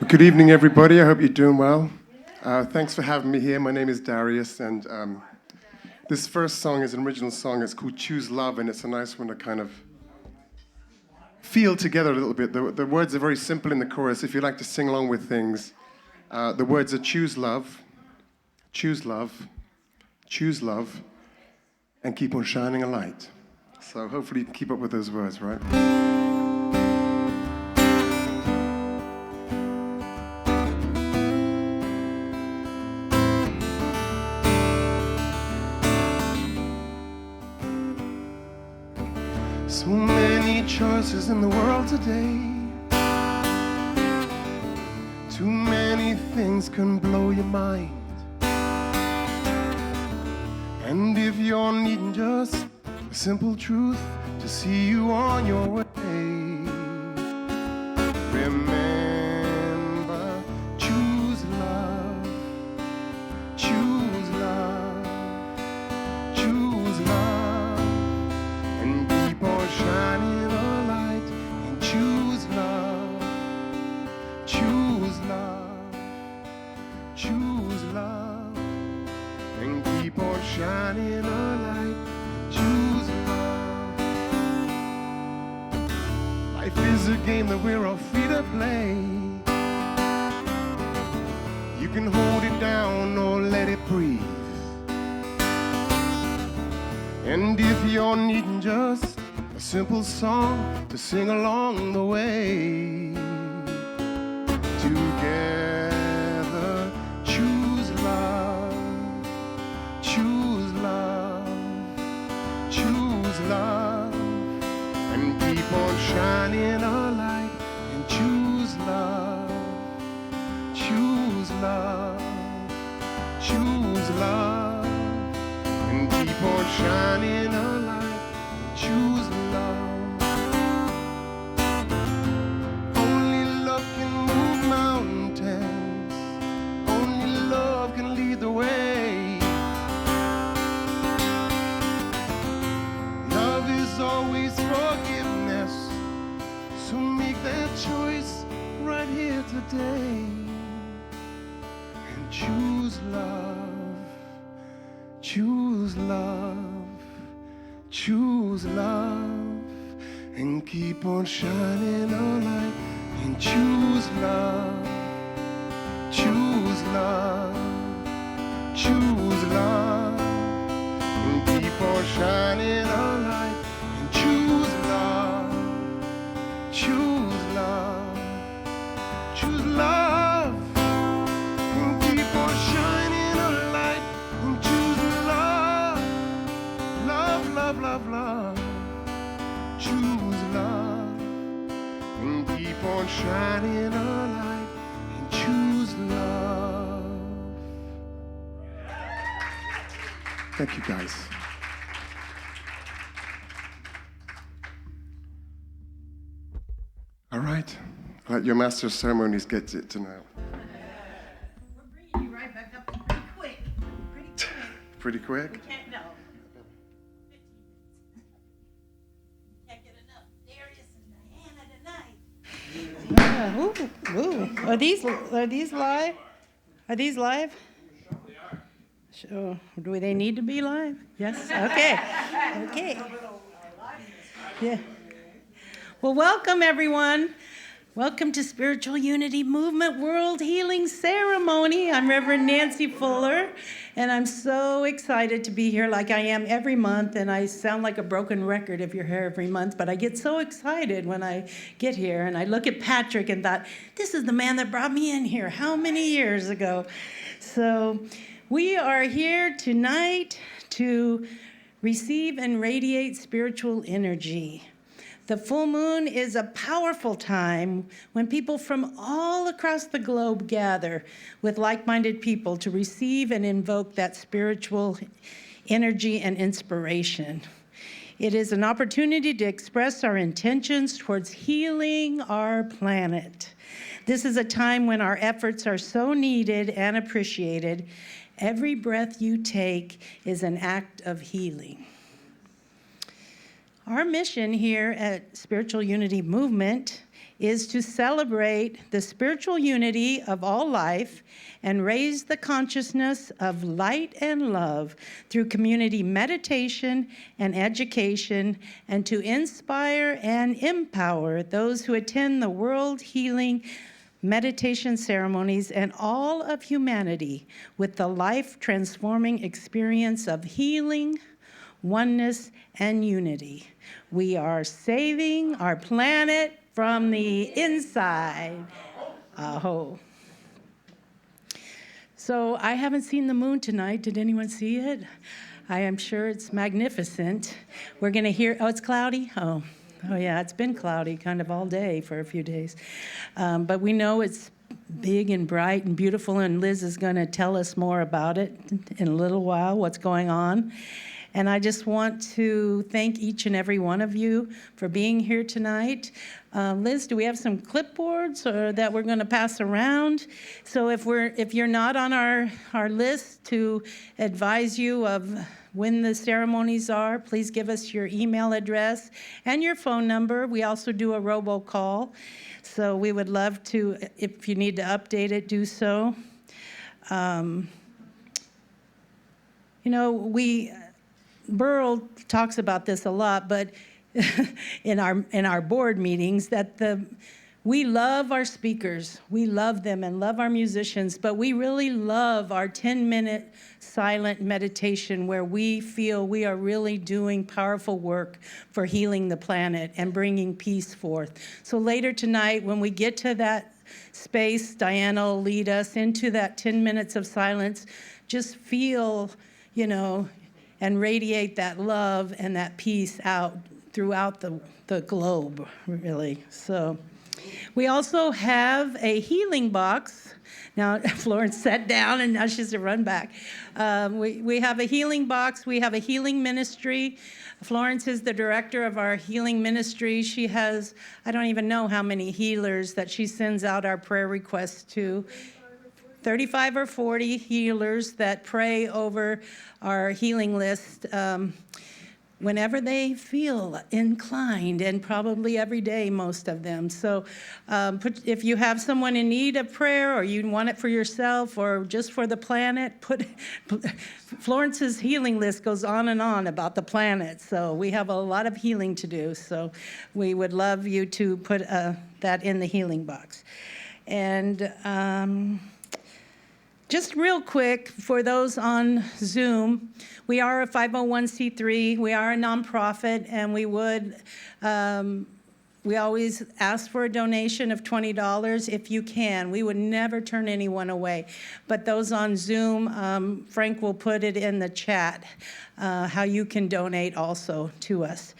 Good evening, everybody. I hope you're doing well. Thanks for having me here. My name is Darius, and this first song is an original song. It's called Choose Love, and it's a nice one to kind of feel together a little bit. The words are very simple in the chorus. If you like to sing along with things, the words are choose love, choose love, choose love, and keep on shining a light. So hopefully you can keep up with those words, right? So many choices in the world today. Too many things can blow your mind. And if you're needing just a simple truth to see you on your way, remember, choose love, choose love, choose love, and keep on shining a light, and choose love, choose love, choose love, and keep on shining a light, choose love. Life is a game that we're all free to play. You can hold it down or let it breathe. And if you're needing just a simple song to sing along the way, together choose love, choose love, choose love, and keep on shining a light, and choose love, choose love, choose love, and keep on shining a light, choose love. Only love can move mountains, only love can lead the way. Love is always forgiveness, so make that choice right here today, and choose love, choose love, choose love, and keep on shining a light, and choose love, choose love, choose love, and keep on shining a light, and choose love, choose love, choose love, and keep on shining a light, and choose love, love, love, love, love, choose love, and keep on shining a light, and choose love. Thank you, guys. All right. Let your master of ceremonies get it to now. We're bringing you right back up pretty quick. Pretty quick? We can't, no. 15 minutes. Can't get enough Darius and Diana tonight. Are these live? Are these live? Sure. Do they need to be live? Yes? Okay. Okay. Yeah. Well, welcome, everyone. Welcome to Spiritual Unity Movement World Healing Ceremony. I'm Reverend Nancy Fuller, and I'm so excited to be here like I am every month, and I sound like a broken record if you're here every month, but I get so excited when I get here, and I look at Patrick and thought, this is the man that brought me in here how many years ago? So we are here tonight to receive and radiate spiritual energy. The full moon is a powerful time when people from all across the globe gather with like-minded people to receive and invoke that spiritual energy and inspiration. It is an opportunity to express our intentions towards healing our planet. This is a time when our efforts are so needed and appreciated. Every breath you take is an act of healing. Our mission here at Spiritual Unity Movement is to celebrate the spiritual unity of all life and raise the consciousness of light and love through community meditation and education, and to inspire and empower those who attend the World Healing meditation ceremonies and all of humanity with the life-transforming experience of healing, oneness, and unity. We are saving our planet from the inside. Aho. So I haven't seen the moon tonight. Did anyone see it? I am sure it's magnificent. We're going to hear, oh, it's cloudy? Oh yeah, it's been cloudy kind of all day for a few days. But we know it's big and bright and beautiful, and Liz is going to tell us more about it in a little while, what's going on. And I just want to thank each and every one of you for being here tonight. Liz, do we have some clipboards that we're going to pass around? So if you're not on our list to advise you of when the ceremonies are, please give us your email address and your phone number. We also do a robocall, so we would love to, if you need to update it, do so. Burl talks about this a lot, but in our board meetings, that we love our speakers, we love them and love our musicians, but we really love our 10-minute silent meditation where we feel we are really doing powerful work for healing the planet and bringing peace forth. So later tonight, when we get to that space, Diana will lead us into that 10 minutes of silence. Just feel, and radiate that love and that peace out throughout the globe, really. So we also have a healing box. Now, Florence sat down, and now she has to run back. We have a healing box. We have a healing ministry. Florence is the director of our healing ministry. She has, I don't even know how many healers that she sends out our prayer requests to. 35 or 40 healers that pray over our healing list whenever they feel inclined, and probably every day, most of them. So if you have someone in need of prayer, or you want it for yourself or just for the planet, Florence's healing list goes on and on about the planet. So we have a lot of healing to do. So we would love you to put that in the healing box. And just real quick, for those on Zoom, we are a 501c3, we are a nonprofit, and we always ask for a donation of $20 if you can. We would never turn anyone away. But those on Zoom, Frank will put it in the chat, how you can donate also to us.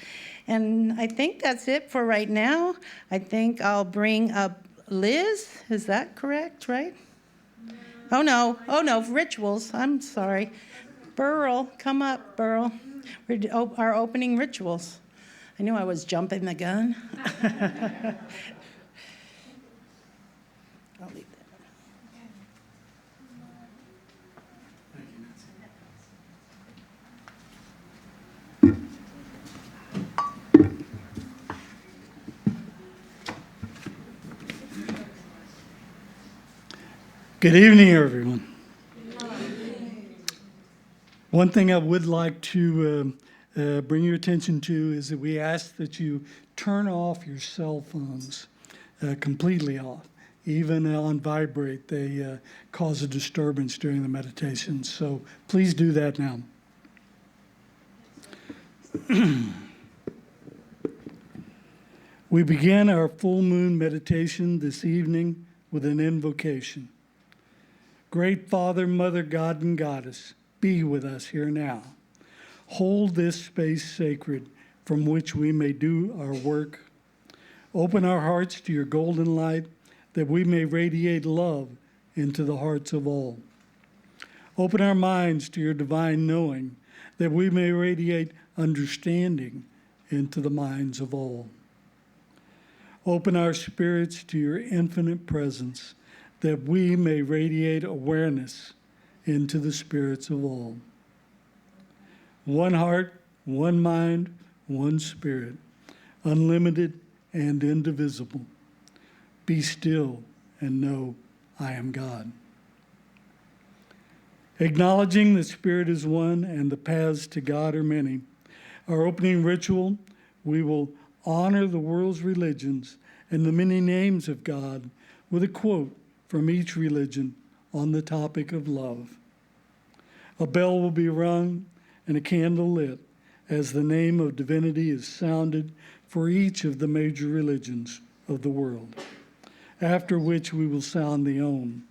And I think that's it for right now. I think I'll bring up Liz, is that correct, right? Oh no, rituals, I'm sorry. Burl, come up, Burl. Our opening rituals. I knew I was jumping the gun. I'll leave that. Good evening, everyone. One thing I would like to bring your attention to is that we ask that you turn off your cell phones completely off. Even on vibrate, they cause a disturbance during the meditation. So please do that now. We begin our full moon meditation this evening with an invocation. Great Father, Mother, God, and Goddess, be with us here now. Hold this space sacred from which we may do our work. Open our hearts to your golden light that we may radiate love into the hearts of all. Open our minds to your divine knowing that we may radiate understanding into the minds of all. Open our spirits to your infinite presence that we may radiate awareness into the spirits of all. One heart, one mind, one Spirit, unlimited and indivisible. Be still and know I am God. Acknowledging the Spirit is one and the paths to God are many, our opening ritual, we will honor the world's religions and the many names of God with a quote from each religion on the topic of love. A bell will be rung and a candle lit as the name of divinity is sounded for each of the major religions of the world, after which we will sound the Om.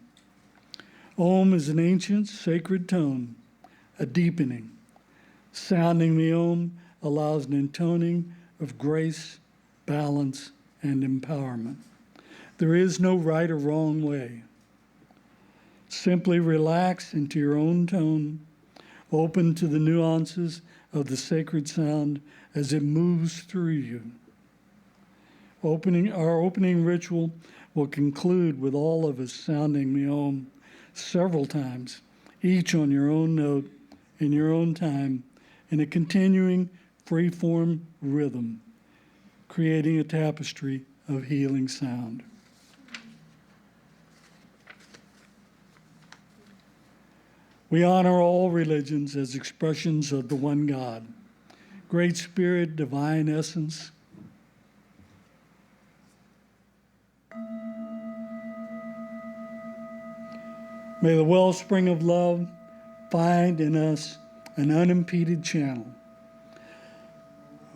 Om is an ancient sacred tone, a deepening. Sounding the Om allows an intoning of grace, balance, and empowerment. There is no right or wrong way. Simply relax into your own tone, open to the nuances of the sacred sound as it moves through you. Our opening ritual will conclude with all of us sounding the Om several times, each on your own note, in your own time, in a continuing free-form rhythm, creating a tapestry of healing sound. We honor all religions as expressions of the one God, Great Spirit, divine essence. May the wellspring of love find in us an unimpeded channel.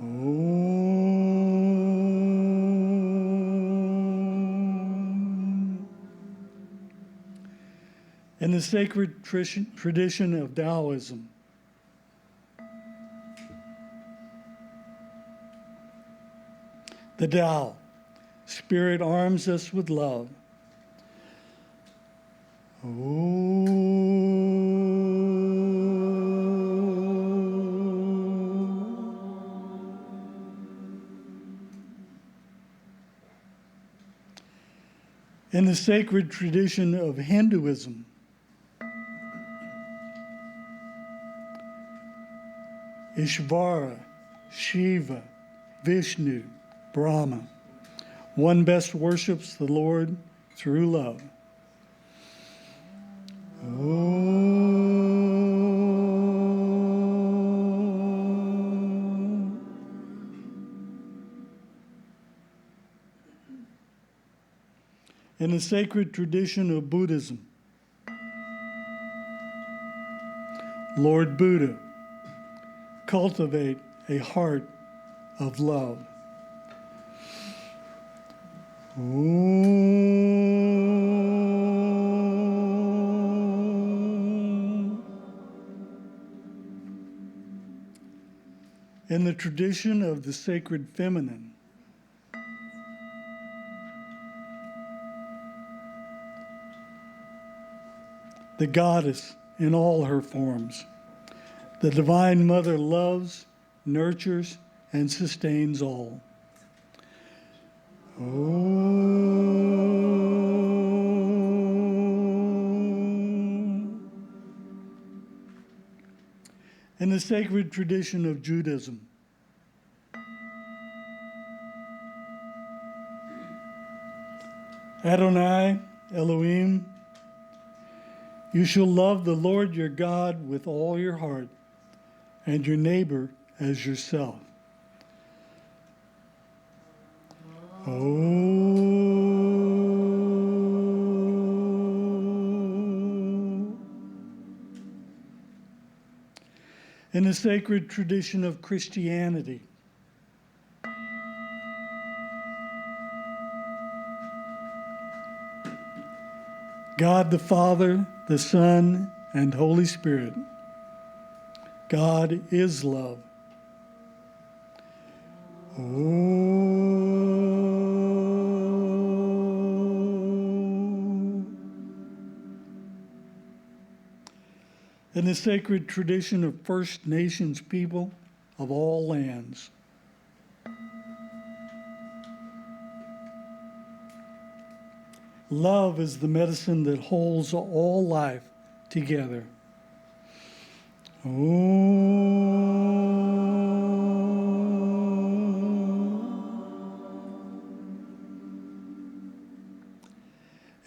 Om. In the sacred tradition of Taoism, the Tao, Spirit arms us with love. In the sacred tradition of Hinduism, Ishvara, Shiva, Vishnu, Brahma, one best worships the Lord through love. In the sacred tradition of Buddhism, Lord Buddha, cultivate a heart of love. In the tradition of the sacred feminine, the goddess in all her forms, the Divine Mother loves, nurtures, and sustains all. In the sacred tradition of Judaism, Adonai, Elohim, you shall love the Lord your God with all your heart and your neighbor as yourself. In the sacred tradition of Christianity, God the Father, the Son, and Holy Spirit. God is love. In the sacred tradition of First Nations people of all lands, love is the medicine that holds all life together. In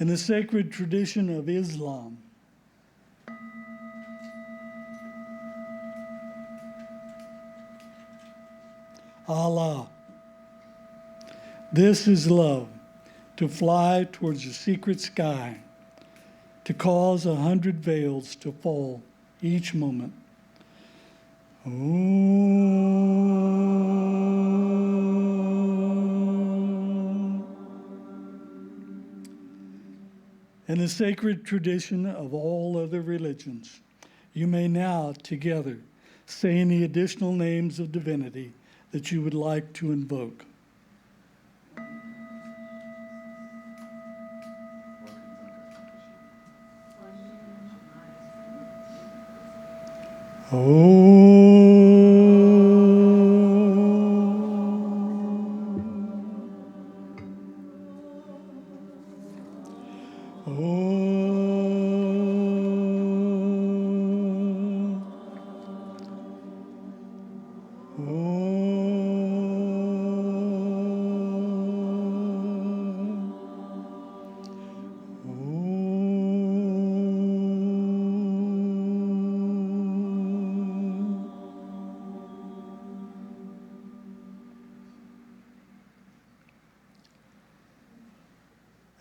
In the sacred tradition of Islam, Allah. This is love, to fly towards the secret sky, to cause 100 veils to fall each moment. Oh. In the sacred tradition of all other religions, you may now together say any additional names of divinity that you would like to invoke.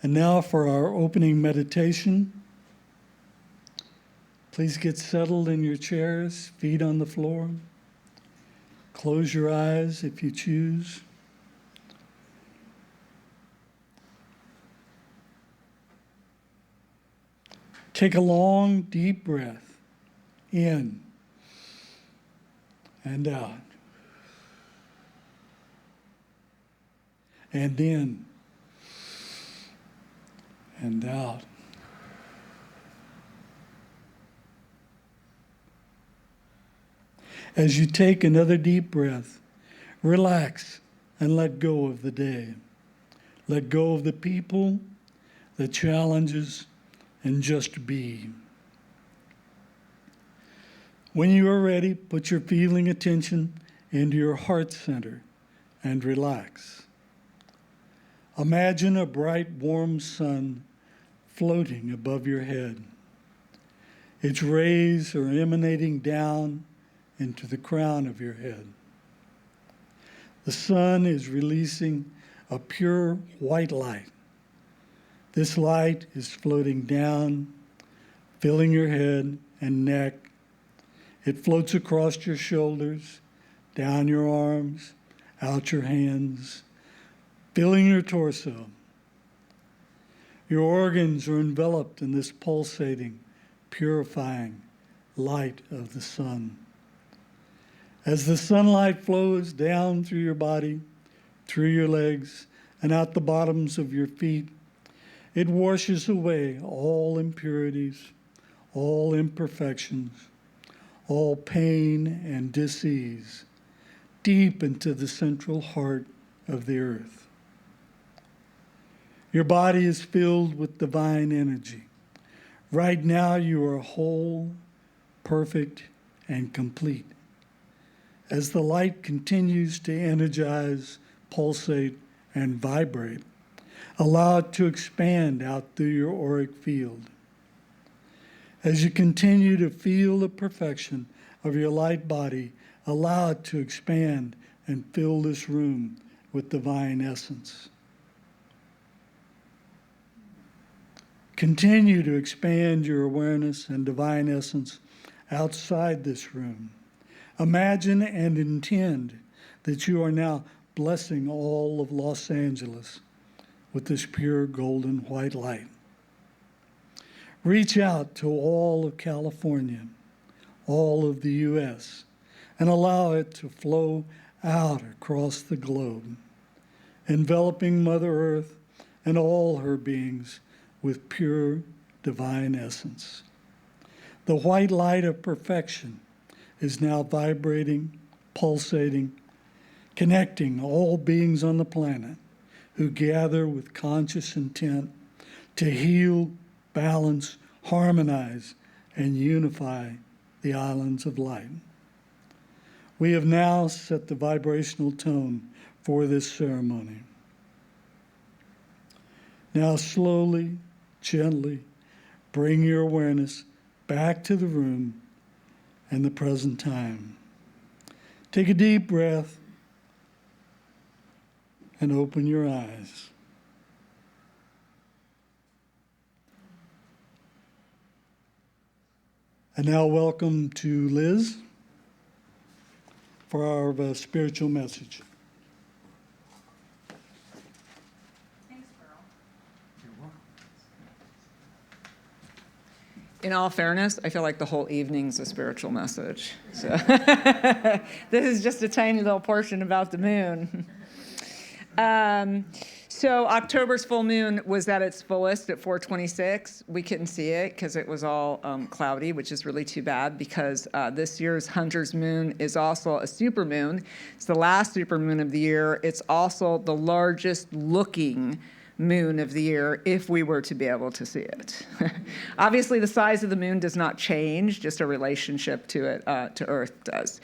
And now for our opening meditation. Please get settled in your chairs, feet on the floor. Close your eyes if you choose. Take a long, deep breath in and out. And in and out. As you take another deep breath, relax and let go of the day. Let go of the people, the challenges, and just be. When you are ready, put your feeling attention into your heart center and relax. Imagine a bright, warm sun floating above your head. Its rays are emanating down into the crown of your head. The sun is releasing a pure white light. This light is floating down, filling your head and neck. It floats across your shoulders, down your arms, out your hands, filling your torso. Your organs are enveloped in this pulsating, purifying light of the sun. As the sunlight flows down through your body, through your legs, and out the bottoms of your feet, it washes away all impurities, all imperfections, all pain and disease, deep into the central heart of the earth. Your body is filled with divine energy. Right now you are whole, perfect, and complete. As the light continues to energize, pulsate, and vibrate, allow it to expand out through your auric field. As you continue to feel the perfection of your light body, allow it to expand and fill this room with divine essence. Continue to expand your awareness and divine essence outside this room. Imagine and intend that you are now blessing all of Los Angeles with this pure golden white light. Reach out to all of California, all of the U.S., and allow it to flow out across the globe, enveloping Mother Earth and all her beings with pure divine essence. The white light of perfection is now vibrating, pulsating, connecting all beings on the planet who gather with conscious intent to heal, balance, harmonize, and unify the islands of light. We have now set the vibrational tone for this ceremony. Now slowly gently bring your awareness back to the room and the present time. Take a deep breath and open your eyes. And now welcome to Liz for our spiritual message. Thanks, Pearl. In all fairness, I feel like the whole evening's a spiritual message. So this is just a tiny little portion about the moon. So October's full moon was at its fullest at 4:26. We couldn't see it because it was all cloudy, which is really too bad because this year's Hunter's moon is also a supermoon. It's the last supermoon of the year. It's also the largest looking moon of the year if we were to be able to see it. Obviously, the size of the moon does not change, just a relationship to it, to Earth does.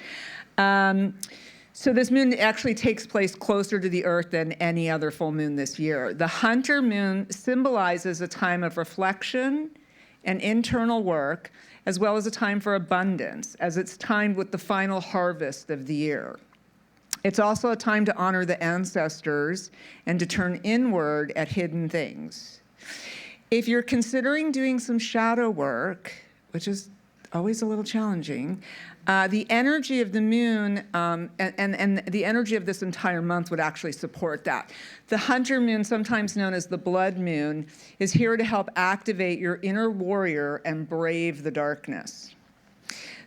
So this moon actually takes place closer to the Earth than any other full moon this year. The Hunter moon symbolizes a time of reflection and internal work, as well as a time for abundance, as it's timed with the final harvest of the year. It's also a time to honor the ancestors and to turn inward at hidden things. If you're considering doing some shadow work, which is always a little challenging, the energy of the moon and the energy of this entire month would actually support that. The Hunter moon, sometimes known as the blood moon, is here to help activate your inner warrior and brave the darkness.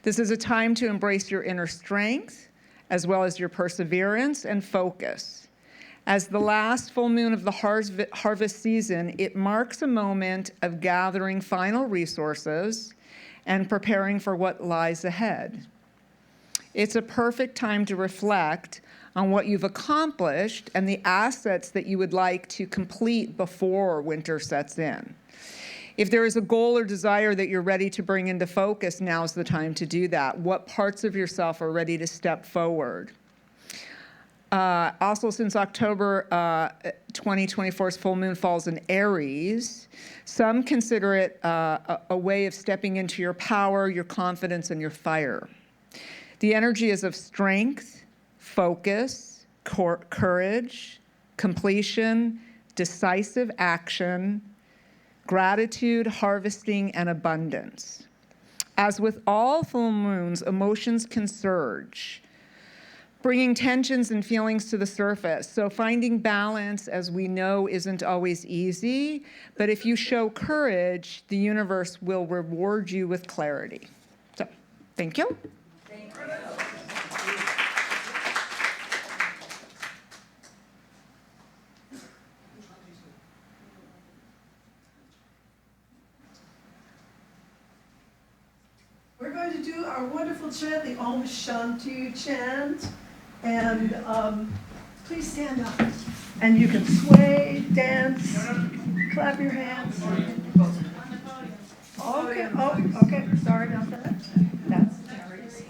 This is a time to embrace your inner strength, as well as your perseverance and focus. As the last full moon of the harvest season, it marks a moment of gathering final resources and preparing for what lies ahead. It's a perfect time to reflect on what you've accomplished and the assets that you would like to complete before winter sets in. If there is a goal or desire that you're ready to bring into focus, now's the time to do that. What parts of yourself are ready to step forward? Also, since October 2024's full moon falls in Aries, some consider it a way of stepping into your power, your confidence, and your fire. The energy is of strength, focus, courage, completion, decisive action, gratitude, harvesting, and abundance. As with all full moons, emotions can surge, bringing tensions and feelings to the surface. So finding balance, as we know, isn't always easy, but if you show courage, the universe will reward you with clarity. So, thank you. Thank you. We're going to do our wonderful chant, the Om Shanti chant. And please stand up. And you can sway, dance, clap your hands. Okay, okay, sorry about that. That's Darius.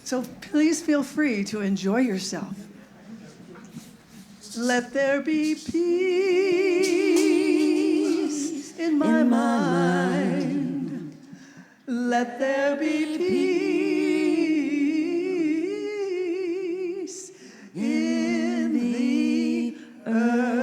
So please feel free to enjoy yourself. Let there be peace in my mind. Let there be peace in the earth.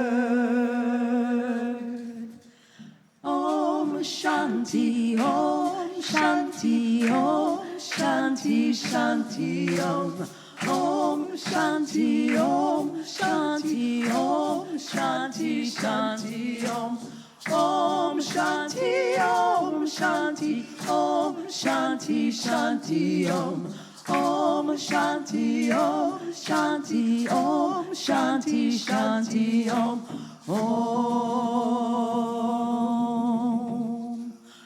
Om Shanti, Om Shanti, Om Shanti, Shanti, Om. Om Shanti, Om Shanti, Om Shanti, Shanti, Om. Om Shanti, Om Shanti, Om Shanti, Shanti, Om. Om Shanti, Om Shanti, Om Shanti, Shanti, Om.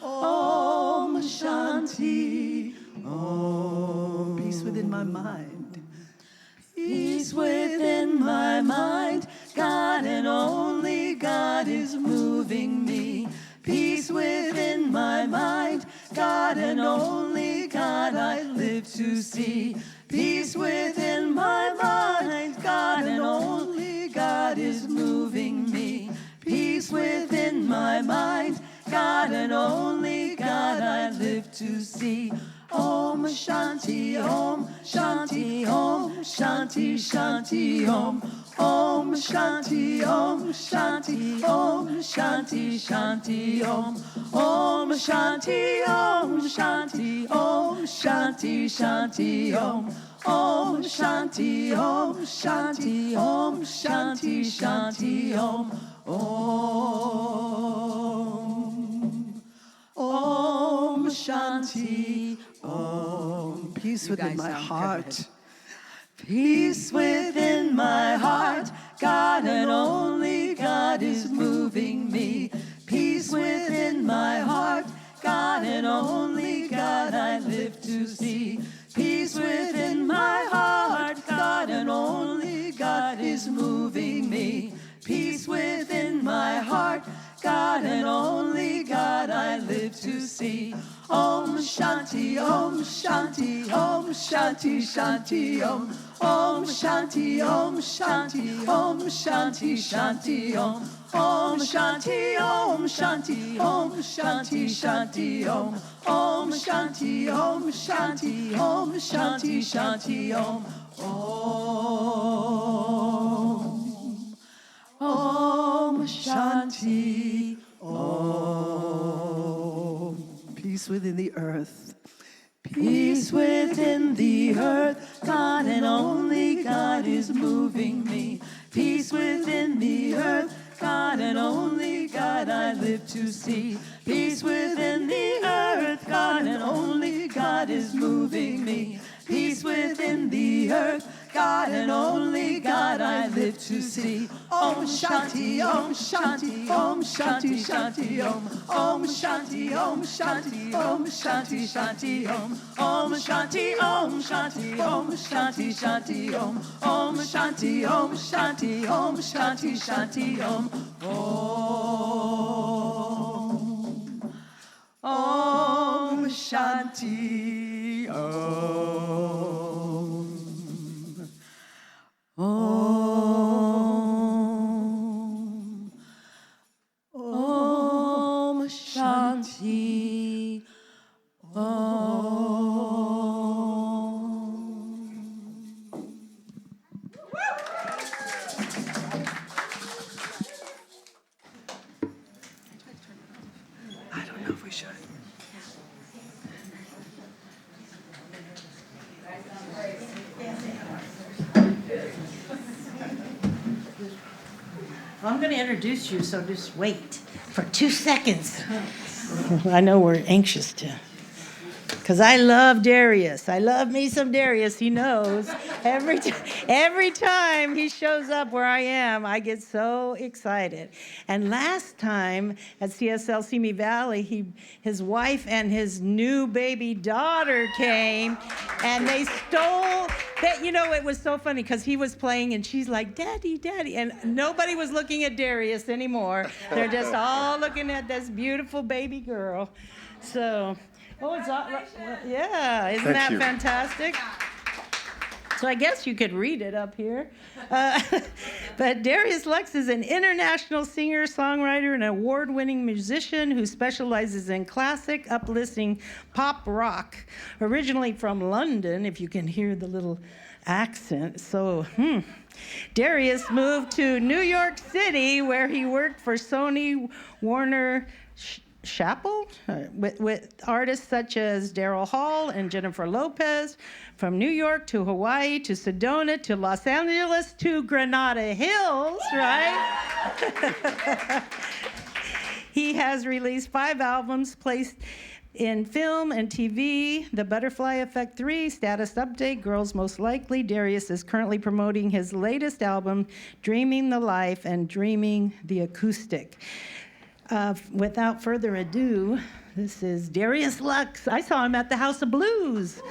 Om Shanti, Om. Peace within my mind. Peace within my mind. God and only God is moving me. Peace within my mind. God and only God I live to see. Peace within my mind. God and only God is moving me. and only God I live to see. Om Shanti, Om Shanti, Om Shanti, Shanti, Om. Om Shanti, Om Shanti, Om Shanti, Shanti, Om. Om Shanti, Om Shanti, Om Shanti, Shanti, Om. Om Shanti, Om Shanti, Om Shanti, Shanti, Om. Om Shanti, Om. Peace within my heart. Peace within my heart. God and only God is moving me. Peace within my heart. God and only God I live to see. Peace within my heart. God and only God is moving me. Peace within my heart. God and only God I live to see. Om Shanti, Om Shanti, Om Shanti, Shanti, Om. Om Shanti, Om Shanti, Om Shanti, Shanti, Om. Om Shanti, Om Shanti, Om Shanti, Shanti, Om. Om Shanti, Om Shanti, Om Shanti, Shanti, Om. Om Shanti, Om. Peace within the earth. Peace within the earth. God and only God is moving me. Peace within the earth. God and only God I live to see. Peace within the earth. God and only God is moving me. Peace within the earth. God and only God I live to see. Om Shanti, Om Shanti, Om Shanti, Shanti, Om. Om Shanti, Om Shanti, Om Shanti, Shanti, Om. Om Shanti, Om Shanti, Om Shanti, Shanti, Om. Om Shanti, Om Shanti, Om Shanti, Shanti, Om. Om Shanti, Om. Om. Om Shanti, Om. I don't know if we should. I'm going to introduce you, so just wait for 2 seconds. I know we're anxious to, because I love Darius. I love me some Darius. He knows. Every time he shows up where I am, I get so excited. And last time at CSL Simi Valley, his wife and his new baby daughter came, and they stole. It was so funny because he was playing and she's like, "Daddy, Daddy," and nobody was looking at Darius anymore. They're just all looking at this beautiful baby girl. So. Oh, it's all, yeah, isn't that fantastic? So I guess you could read it up here. But Darius Lux is an international singer, songwriter, and award-winning musician who specializes in classic, uplifting pop rock. Originally from London, if you can hear the little accent. So, Darius moved to New York City, where he worked for Sony Warner Chappell with artists such as Daryl Hall and Jennifer Lopez, from New York to Hawaii to Sedona to Los Angeles to Granada Hills, right? He has released 5 albums placed in film and TV, The Butterfly Effect 3, Status Update, Girls Most Likely. Darius is currently promoting his latest album, Dreaming the Life and Dreaming the Acoustic. Without further ado, this is Darius Lux. I saw him at the House of Blues.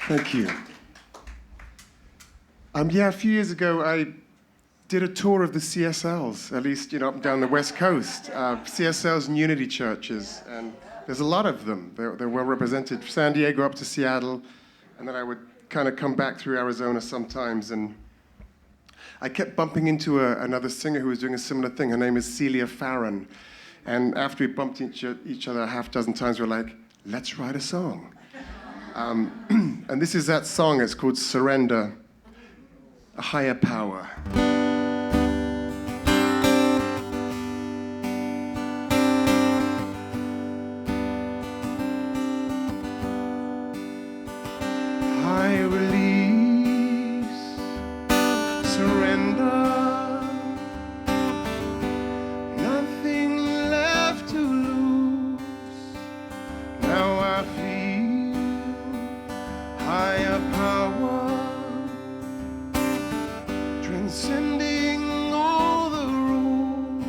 Thank you. A few years ago, I did a tour of the CSLs, at least, up and down the West Coast. CSLs and Unity churches, and there's a lot of them. They're well represented. San Diego up to Seattle, and then I would kind of come back through Arizona sometimes. And I kept bumping into another singer who was doing a similar thing. Her name is Celia Farron. And after we bumped each other a half dozen times, we were like, let's write a song. And this is that song. It's called Surrender, a Higher Power. I release, surrender, nothing left to lose. Now I feel higher power, transcending all the rules.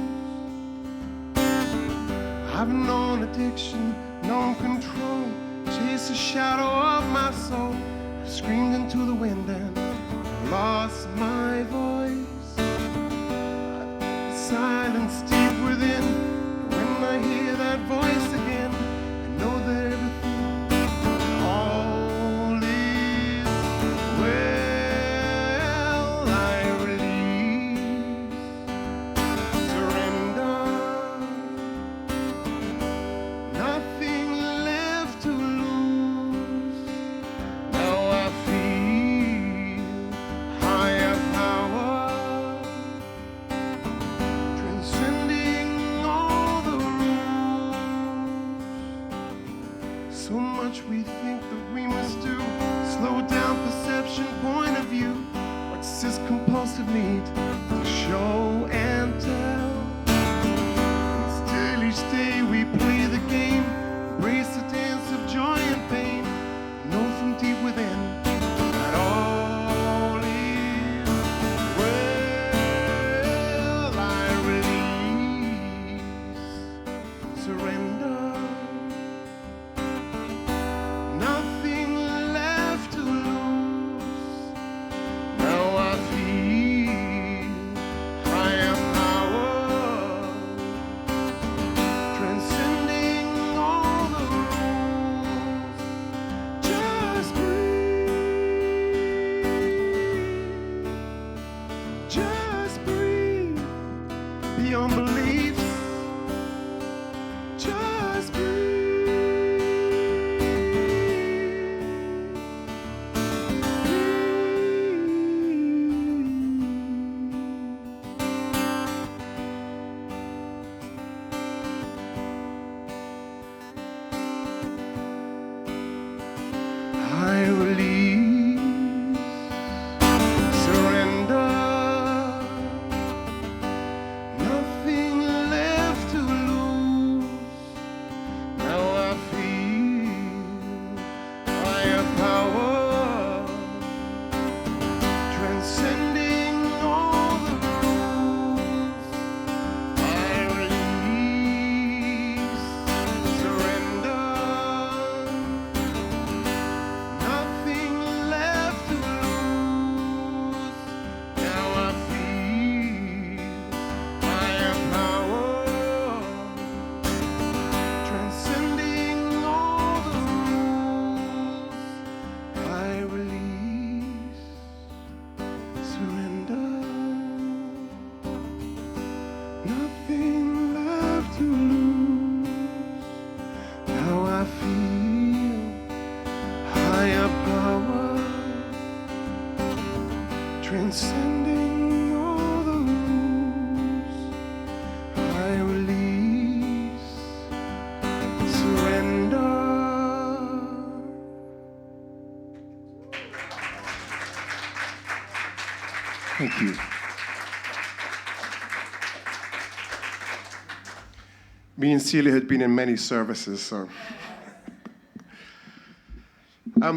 I've known addiction, known control, chased the shadow of my soul. I've screamed into the wind and lost my voice. The silence deep within. When I hear that voice again, I know that everything, all is well. I release, surrender, nothing left to lose. Now I feel higher power, transcending all the rules. So much we think that we must do, slow down perception, point of view. What's this compulsive need to show and tell? Still each day we play the game, embrace the dance of joy and pain. Know from deep within that all is well. I release, surrender, nothing left to lose. Now I feel higher power, transcending all the rules. Just breathe, just breathe, beyond beliefs. Just I release, surrender, nothing left to lose. Now I feel higher power, transcending all the rules. I release, surrender, nothing left to lose. Now I feel higher power, transcending all the rules. I release, surrender, nothing left to lose. Now I feel higher power, transcending all the rules. I release, surrender. Thank you. Me and Celia had been in many services, so. A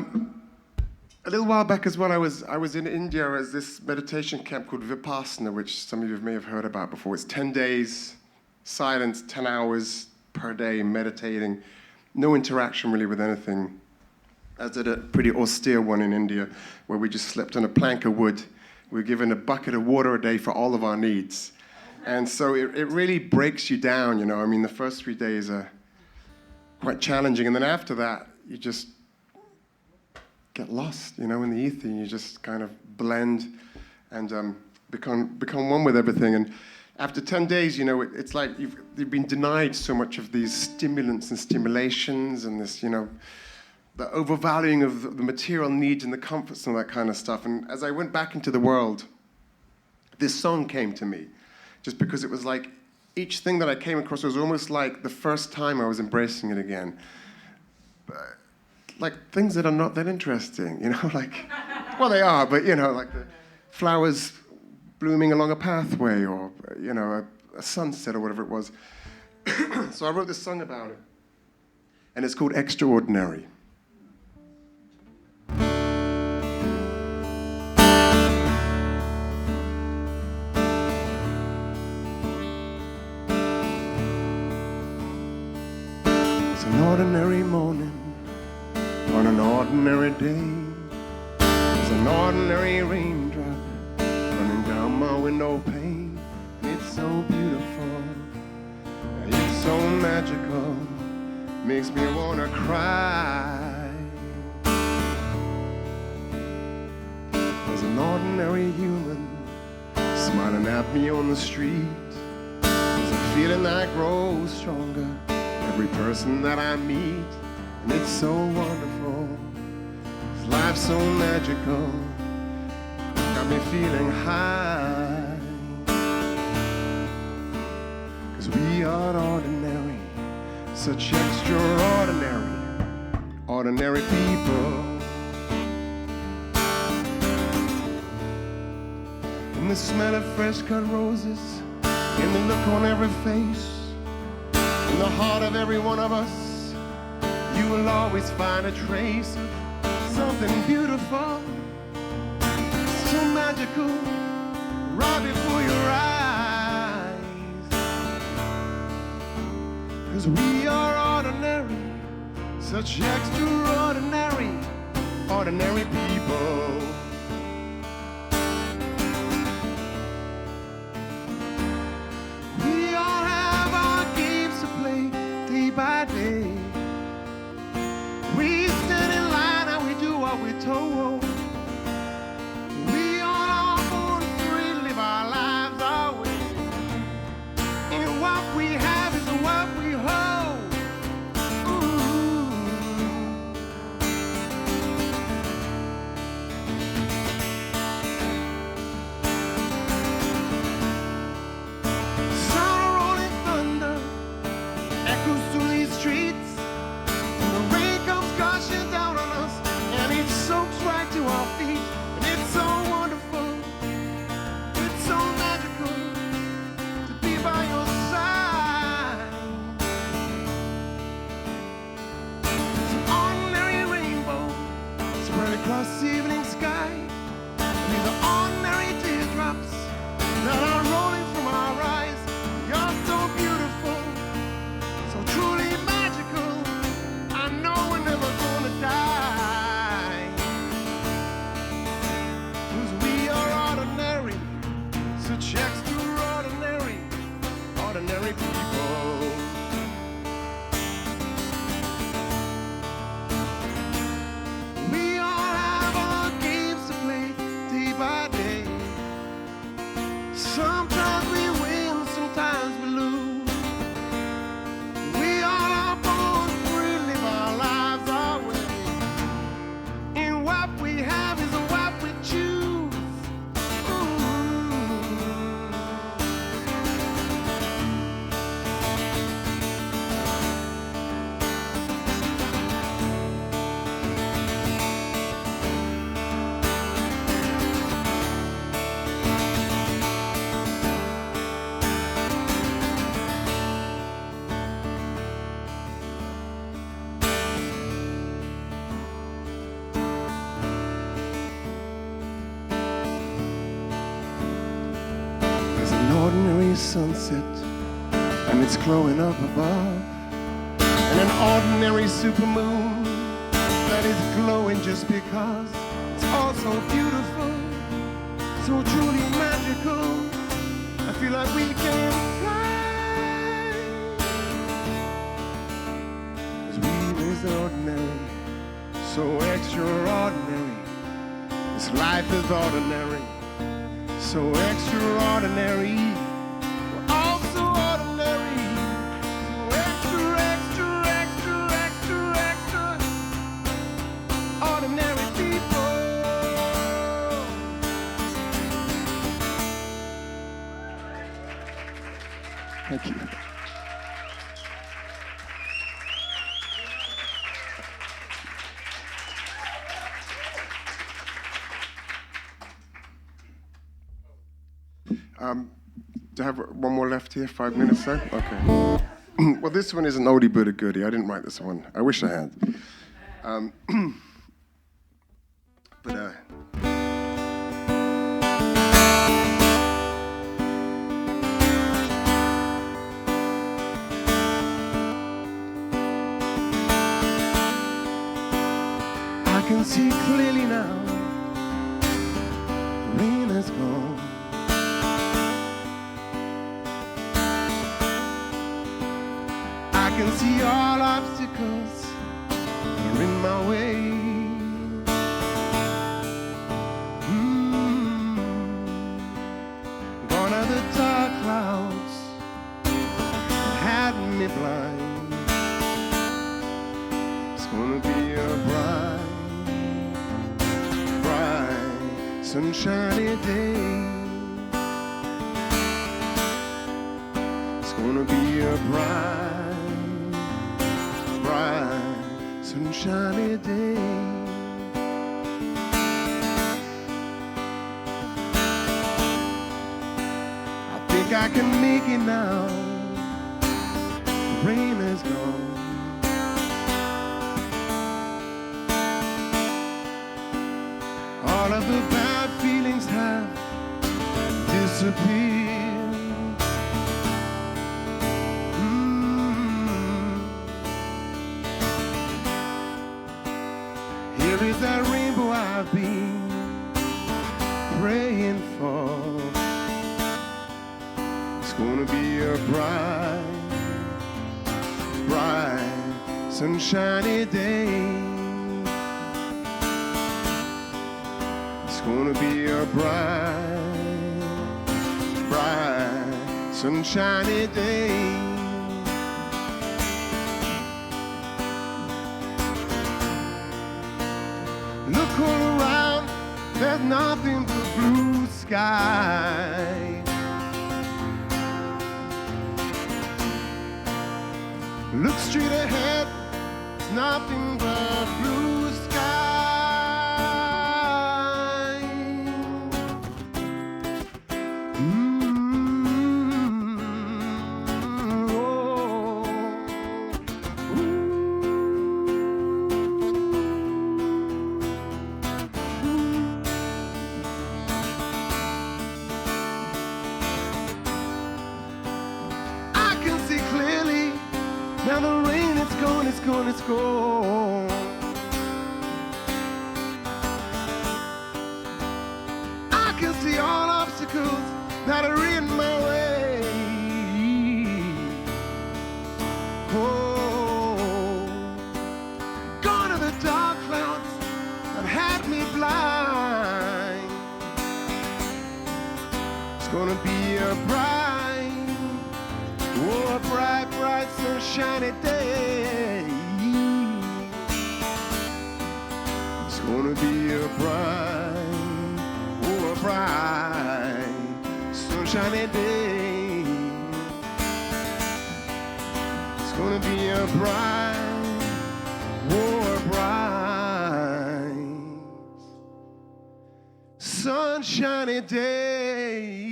little while back as well, I was in India as this meditation camp called Vipassana, which some of you may have heard about before. It's 10 days, silence, 10 hours per day, meditating, no interaction really with anything. I did a pretty austere one in India where we just slept on a plank of wood. We were given a bucket of water a day for all of our needs. And so it really breaks you down, you know. I mean, the first 3 days are quite challenging. And then after that, you just get lost, you know, in the ether. You just kind of blend. And become one with everything. And after 10 days, it's like you've been denied so much of these stimulants and stimulations and this, the overvaluing of the material needs and the comforts and all that kind of stuff. And as I went back into the world, this song came to me, just because it was like each thing that I came across was almost like the first time I was embracing it again. Like things that are not that interesting, like, well, they are, but, like the flowers blooming along a pathway or, a sunset or whatever it was. So I wrote this song about it, and it's called Extraordinary. It's an ordinary morning on an ordinary day. There's an ordinary raindrop running down my window pane. And it's so beautiful, it's so magical, makes me wanna cry. There's an ordinary human smiling at me on the street. There's a feeling that grows stronger every person that I meet. And it's so wonderful, life's so magical, got me feeling high. 'Cause we are ordinary, such extraordinary, ordinary people. And the smell of fresh cut roses, and the look on every face, in the heart of every one of us, you will always find a trace of something beautiful, so magical, right before your eyes. 'Cause we are ordinary, such extraordinary, ordinary people. We all have our games to play day by day. We stand in line and we do what we're told. We all are born free, live our lives our way. And what we have is what we hold. Ooh. Sound of rolling thunder echoes through these streets. Right to our feet, and it's so wonderful, it's so magical to be by your side. It's an ordinary rainbow spread across the evening sky. These are ordinary teardrops that are rolling from our eyes. You're so beautiful, so truly magical. I know we're never gonna die. Such extraordinary, ordinary people. We all have our games to play day by day. Sometimes we win, sometimes we lose. We all are born free, live our lives our way. And what we have is what we choose. Ordinary sunset, and it's glowing up above, and an ordinary supermoon that is glowing just because it's all so beautiful, so truly magical. I feel like we can fly, 'cause we is ordinary, so extraordinary. This life is ordinary, so extraordinary. We're all so ordinary. So extra, extra, extra, extra, extra ordinary people. Thank you. Do I have one more left here? 5 minutes, sir? Okay. Well, this one is an oldie but a goodie. I didn't write this one. I wish I had. But I can see clearly now. The rain has gone. I can see all obstacles are in my way. Gone are the dark clouds that had me blind. It's gonna be a bright, bright, sunshiny day. It's gonna be a bright, bright, sunshiny day. I think I can make it now. The rain is gone. All of the bad feelings have disappeared. Here is that rainbow I've been praying for. It's gonna be a bright, bright, sunshiny day. It's gonna be a bright, bright, sunshiny day. Look all around, there's nothing but blue sky. Look straight ahead, it's nothing but blue sky. Now the rain is gone, it's gone, it's gone. I can see all obstacles that are in my way. Oh, gone are the dark clouds that had me blind. It's gonna be a bright, oh, a bright, bright, sunshiny day. It's gonna be a bright, oh, a bright, sunshiny day. It's gonna be a bright, oh, a bright, sunshiny day.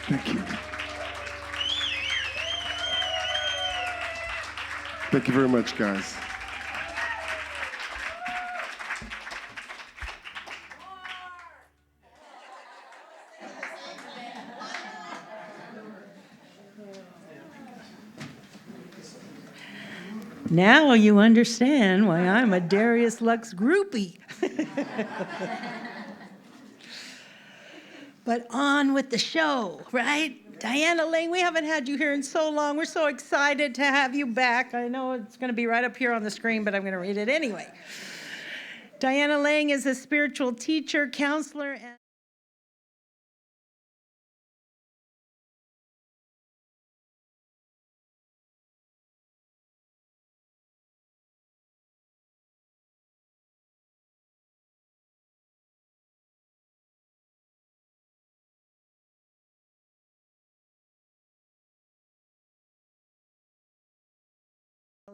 Thank you. Thank you very much, guys. Now you understand why I'm a Darius Lux groupie. But on with the show, right? Diana Lang, we haven't had you here in so long. We're so excited to have you back. I know it's going to be right up here on the screen, but I'm going to read it anyway. Diana Lang is a spiritual teacher, counselor, and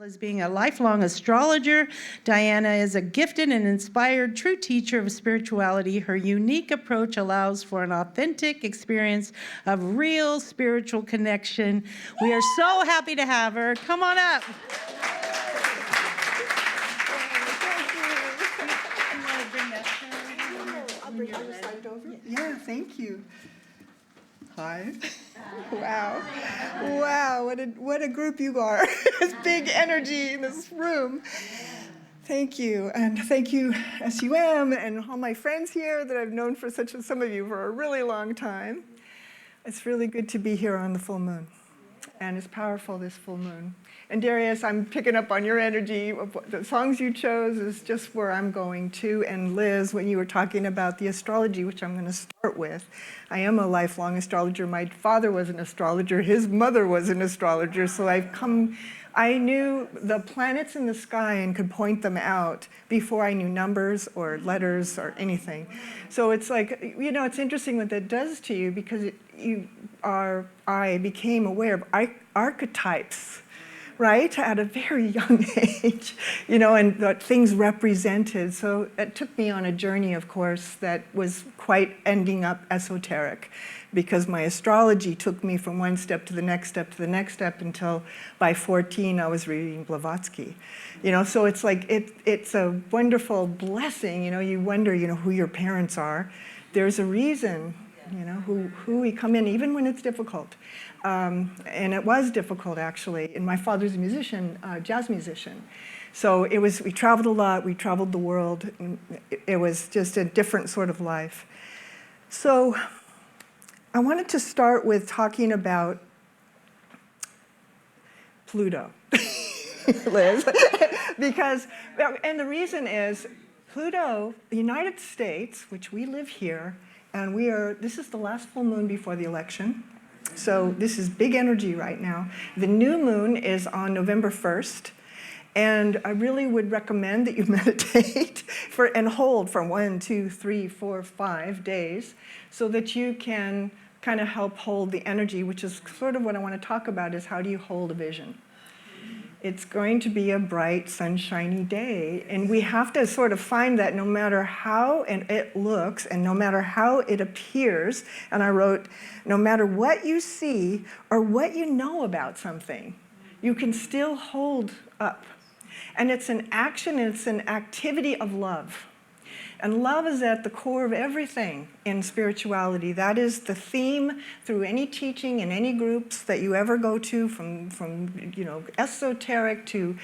as being a lifelong astrologer. Diana is a gifted and inspired true teacher of spirituality. Her unique approach allows for an authentic experience of real spiritual connection. We are so happy to have her. Come on up. I'll bring your slide over. Yeah, thank you. Hi. Wow. Wow, what a group you are. It's big energy in this room. Thank you. And thank you, SUM, and all my friends here that I've known for some of you for a really long time. It's really good to be here on the full moon. And it's powerful, this full moon. And Darius, I'm picking up on your energy. The songs you chose is just where I'm going to. And Liz, when you were talking about the astrology, which I'm going to start with, I am a lifelong astrologer. My father was an astrologer. His mother was an astrologer. So I knew the planets in the sky and could point them out before I knew numbers or letters or anything. So it's like, it's interesting what that does to you, because I became aware of archetypes, right, at a very young age, and the things represented. So it took me on a journey, of course, that was quite ending up esoteric, because my astrology took me from one step to the next step to the next step until by 14 I was reading Blavatsky. So it's like it's a wonderful blessing. You wonder, who your parents are. There's a reason, who we come in, even when it's difficult. And it was difficult, actually. And my father's a musician, jazz musician. So we traveled a lot, we traveled the world. And it was just a different sort of life. So I wanted to start with talking about Pluto, Liz, and the reason is Pluto, the United States, which we live here, and this is the last full moon before the election. So this is big energy right now. The new moon is on November 1st. And I really would recommend that you meditate and hold for 1, 2, 3, 4, 5 days, so that you can kind of help hold the energy, which is sort of what I want to talk about, is how do you hold a vision? It's going to be a bright, sunshiny day, and we have to sort of find that no matter how it looks and no matter how it appears, and I wrote, no matter what you see or what you know about something, you can still hold up. And it's an action, and it's an activity of love. And love is at the core of everything in spirituality. That is the theme through any teaching in any groups that you ever go to, from esoteric to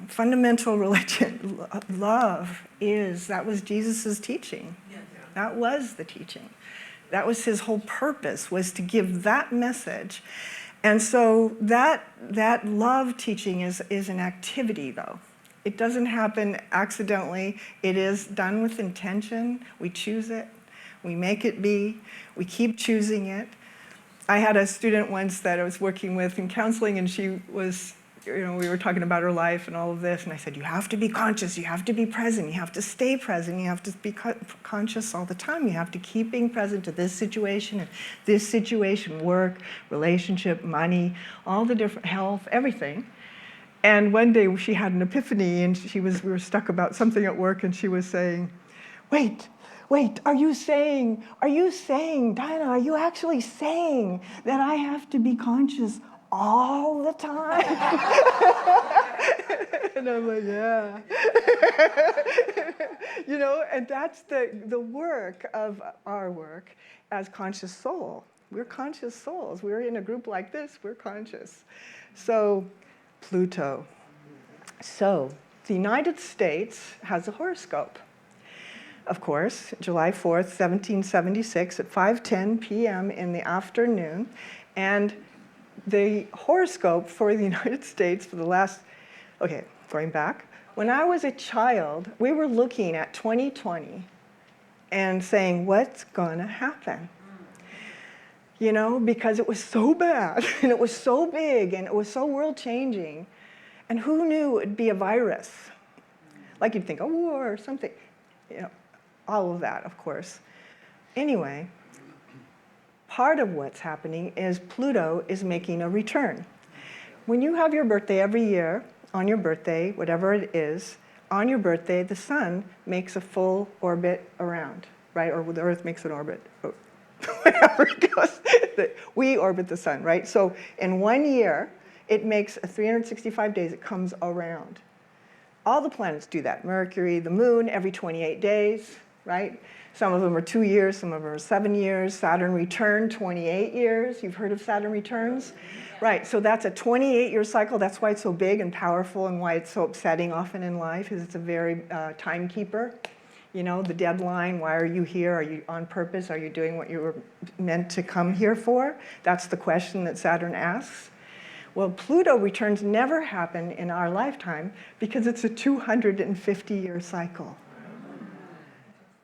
fundamental religion. That was Jesus' teaching. That was the teaching. That was his whole purpose, was to give that message. And so that love teaching is an activity, though. It doesn't happen accidentally. It is done with intention. We choose it. We make it be. We keep choosing it. I had a student once that I was working with in counseling, and she was, we were talking about her life and all of this, and I said, you have to be conscious. You have to be present. You have to stay present. You have to be conscious all the time. You have to keep being present to this situation and this situation, work, relationship, money, all the different health, everything. And one day she had an epiphany, and we were stuck about something at work, and she was saying, wait, are you saying, Diana, are you actually saying that I have to be conscious all the time? And I'm like, yeah. And that's the work of our work as conscious soul. We're conscious souls. We're in a group like this, we're conscious. So, Pluto. So, the United States has a horoscope. of course, July 4th, 1776 at 5:10 p.m. in the afternoon. And the horoscope for the United States for the last, okay, going back, when I was a child, we were looking at 2020 and saying, what's gonna happen? You know, because it was so bad and it was so big and it was so world-changing. And who knew it would be a virus? Like you'd think a war or something, you know, all of that, of course. Anyway, part of what's happening is Pluto is making a return. When you have your birthday every year, on your birthday, whatever it is, on your birthday, the sun makes a full orbit around, right? Or the Earth makes an orbit. Wherever it goes, we orbit the sun, right? So in 1 year, it makes 365 days, it comes around. All the planets do that. Mercury, the moon, every 28 days, right? Some of them are 2 years, some of them are 7 years. Saturn return, 28 years. You've heard of Saturn returns? Right, so that's a 28-year cycle. That's why it's so big and powerful and why it's so upsetting often in life, is it's a very timekeeper. You know, the deadline, why are you here? Are you on purpose? Are you doing what you were meant to come here for? That's the question that Saturn asks. Well, Pluto returns never happen in our lifetime because it's a 250-year cycle.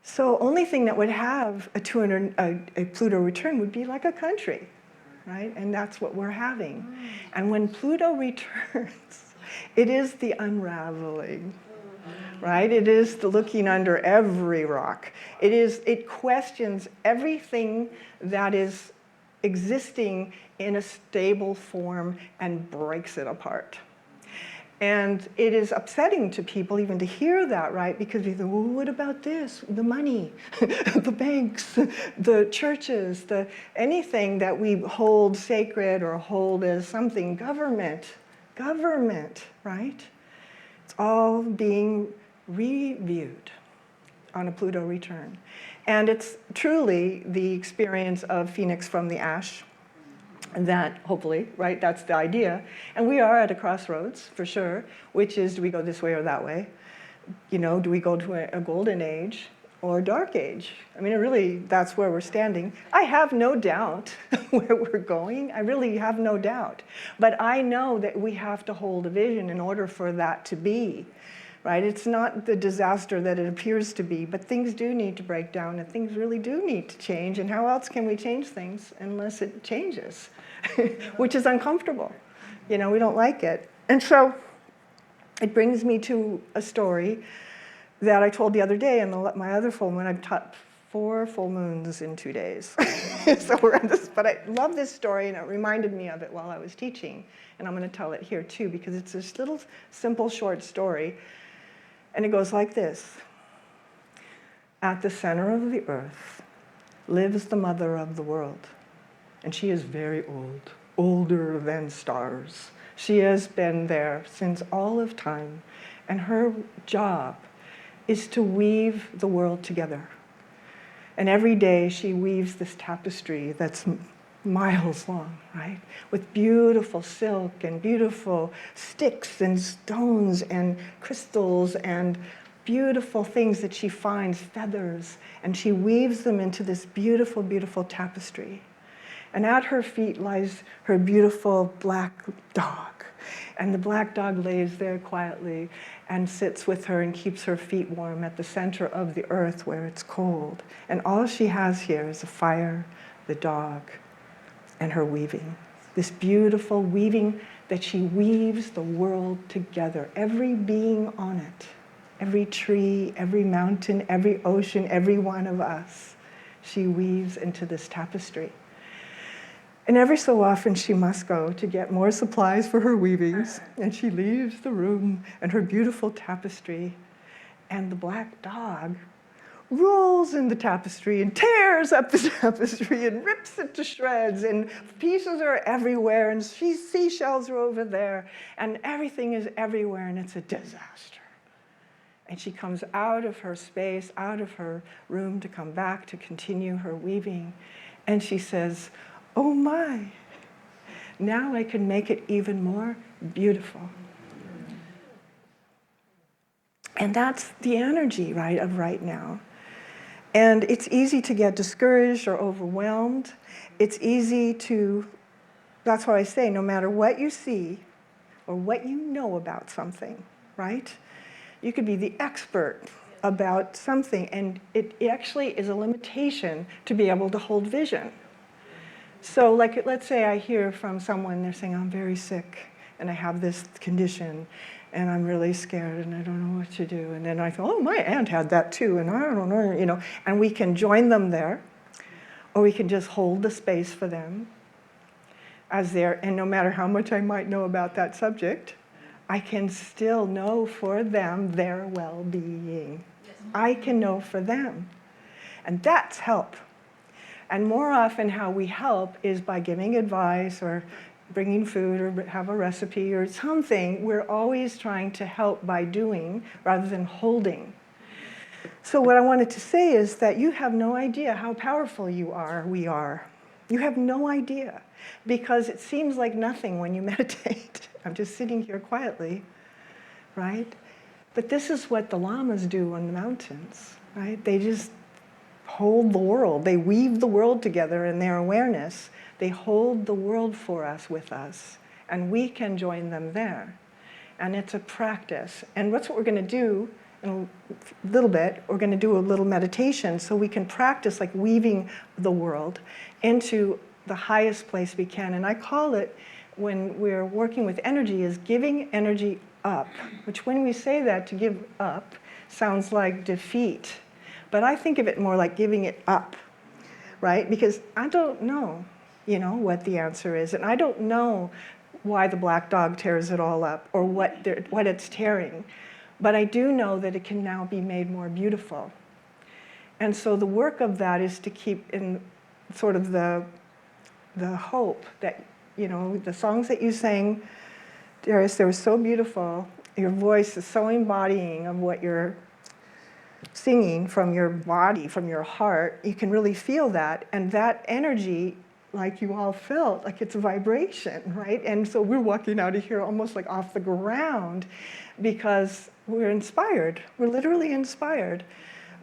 So only thing that would have a Pluto return would be like a country, right? And that's what we're having. And when Pluto returns, it is the unraveling. Right? It is the looking under every rock. It questions everything that is existing in a stable form and breaks it apart. And it is upsetting to people even to hear that, right? Because you think, well, what about this? The money, the banks, the churches, anything that we hold sacred or hold as something, government, right? It's all being reviewed on a Pluto return. And it's truly the experience of Phoenix from the ash, that hopefully, right, that's the idea. And we are at a crossroads, for sure, which is, do we go this way or that way? You know, do we go to a golden age or a dark age? I mean, really, that's where we're standing. I have no doubt where we're going. I really have no doubt. But I know that we have to hold a vision in order for that to be. Right? It's not the disaster that it appears to be, but things do need to break down and things really do need to change. And how else can we change things unless it changes, which is uncomfortable. You know, we don't like it. And so it brings me to a story that I told the other day in my other full moon. I've taught 4 full moons in 2 days. So we're at this, but I love this story and it reminded me of it while I was teaching. And I'm going to tell it here too, because it's this little simple short story. And it goes like this. At the center of the earth lives the mother of the world. And she is very old, older than stars. She has been there since all of time. And her job is to weave the world together. And every day she weaves this tapestry that's miles long, right? With beautiful silk and beautiful sticks and stones and crystals and beautiful things that she finds, feathers, and she weaves them into this beautiful, beautiful tapestry. And at her feet lies her beautiful black dog. And the black dog lays there quietly and sits with her and keeps her feet warm at the center of the earth where it's cold. And all she has here is a fire, the dog, and her weaving. This beautiful weaving that she weaves the world together. Every being on it, every tree, every mountain, every ocean, every one of us, she weaves into this tapestry. And every so often she must go to get more supplies for her weavings. And she leaves the room and her beautiful tapestry. And the black dog rolls in the tapestry and tears up the tapestry and rips it to shreds, and pieces are everywhere, and seashells are over there, and everything is everywhere, and it's a disaster. And she comes out of her space, out of her room to come back to continue her weaving, and she says, oh my, now I can make it even more beautiful. And that's the energy, right, of right now. And it's easy to get discouraged or overwhelmed. It's easy to, that's why I say, no matter what you see or what you know about something, right? You could be the expert about something, and it actually is a limitation to be able to hold vision. So like, let's say I hear from someone, they're saying, I'm very sick, and I have this condition, and I'm really scared, and I don't know what to do. And then I thought, oh, my aunt had that too, and I don't know, you know. And we can join them there, or we can just hold the space for them as there, and no matter how much I might know about that subject, I can still know for them their well-being. I can know for them. And that's help. And more often how we help is by giving advice or bringing food or have a recipe or something. We're always trying to help by doing rather than holding. So what I wanted to say is that you have no idea how powerful we are. You have no idea, because it seems like nothing when you meditate. I'm just sitting here quietly, right? But this is what the lamas do on the mountains, right? They just hold the world. They weave the world together in their awareness. They hold the world for us with us, and we can join them there. And it's a practice. And that's what we're going to do in a little bit. We're going to do a little meditation so we can practice like weaving the world into the highest place we can. And I call it, when we're working with energy, is giving energy up, which when we say that, to give up, sounds like defeat. But I think of it more like giving it up, right? Because I don't know, what the answer is. And I don't know why the black dog tears it all up or what it's tearing. But I do know that it can now be made more beautiful. And so the work of that is to keep in sort of the hope that, the songs that you sang, Darius, they were so beautiful. Your voice is so embodying of what you're singing from your body, from your heart. You can really feel that. And that energy, like you all felt, like it's a vibration, right? And so we're walking out of here almost like off the ground because we're inspired. We're literally inspired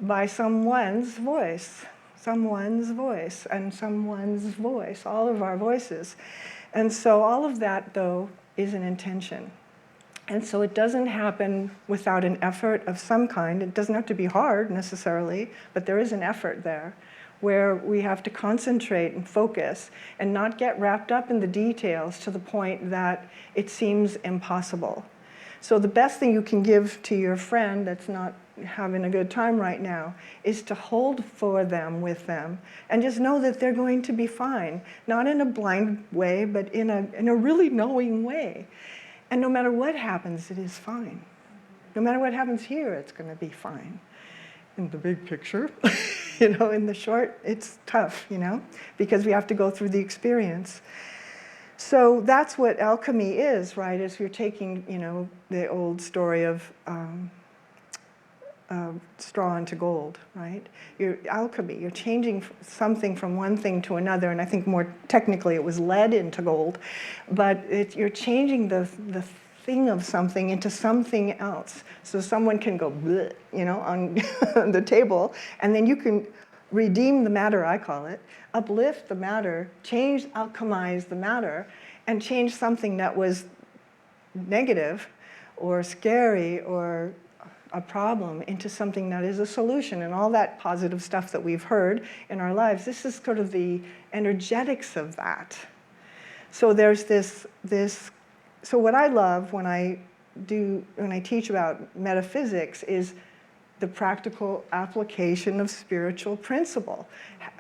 by someone's voice, and someone's voice, all of our voices. And so all of that, though, is an intention. And so it doesn't happen without an effort of some kind. It doesn't have to be hard necessarily, but there is an effort there where we have to concentrate and focus and not get wrapped up in the details to the point that it seems impossible. So the best thing you can give to your friend that's not having a good time right now is to hold for them with them and just know that they're going to be fine, not in a blind way, but in a really knowing way. And no matter what happens, it is fine. No matter what happens here, it's going to be fine. In the big picture, in the short, it's tough, because we have to go through the experience. So that's what alchemy is, right? Is you're taking, the old story of straw into gold, right? You're alchemy. You're changing something from one thing to another, and I think more technically it was lead into gold, but you're changing the thing of something into something else. So someone can go, bleh, on, on the table, and then you can redeem the matter, I call it, uplift the matter, alchemize the matter, and change something that was negative or scary or a problem into something that is a solution, and all that positive stuff that we've heard in our lives. This is sort of the energetics of that. So there's this. So what I love when I teach about metaphysics is the practical application of spiritual principle.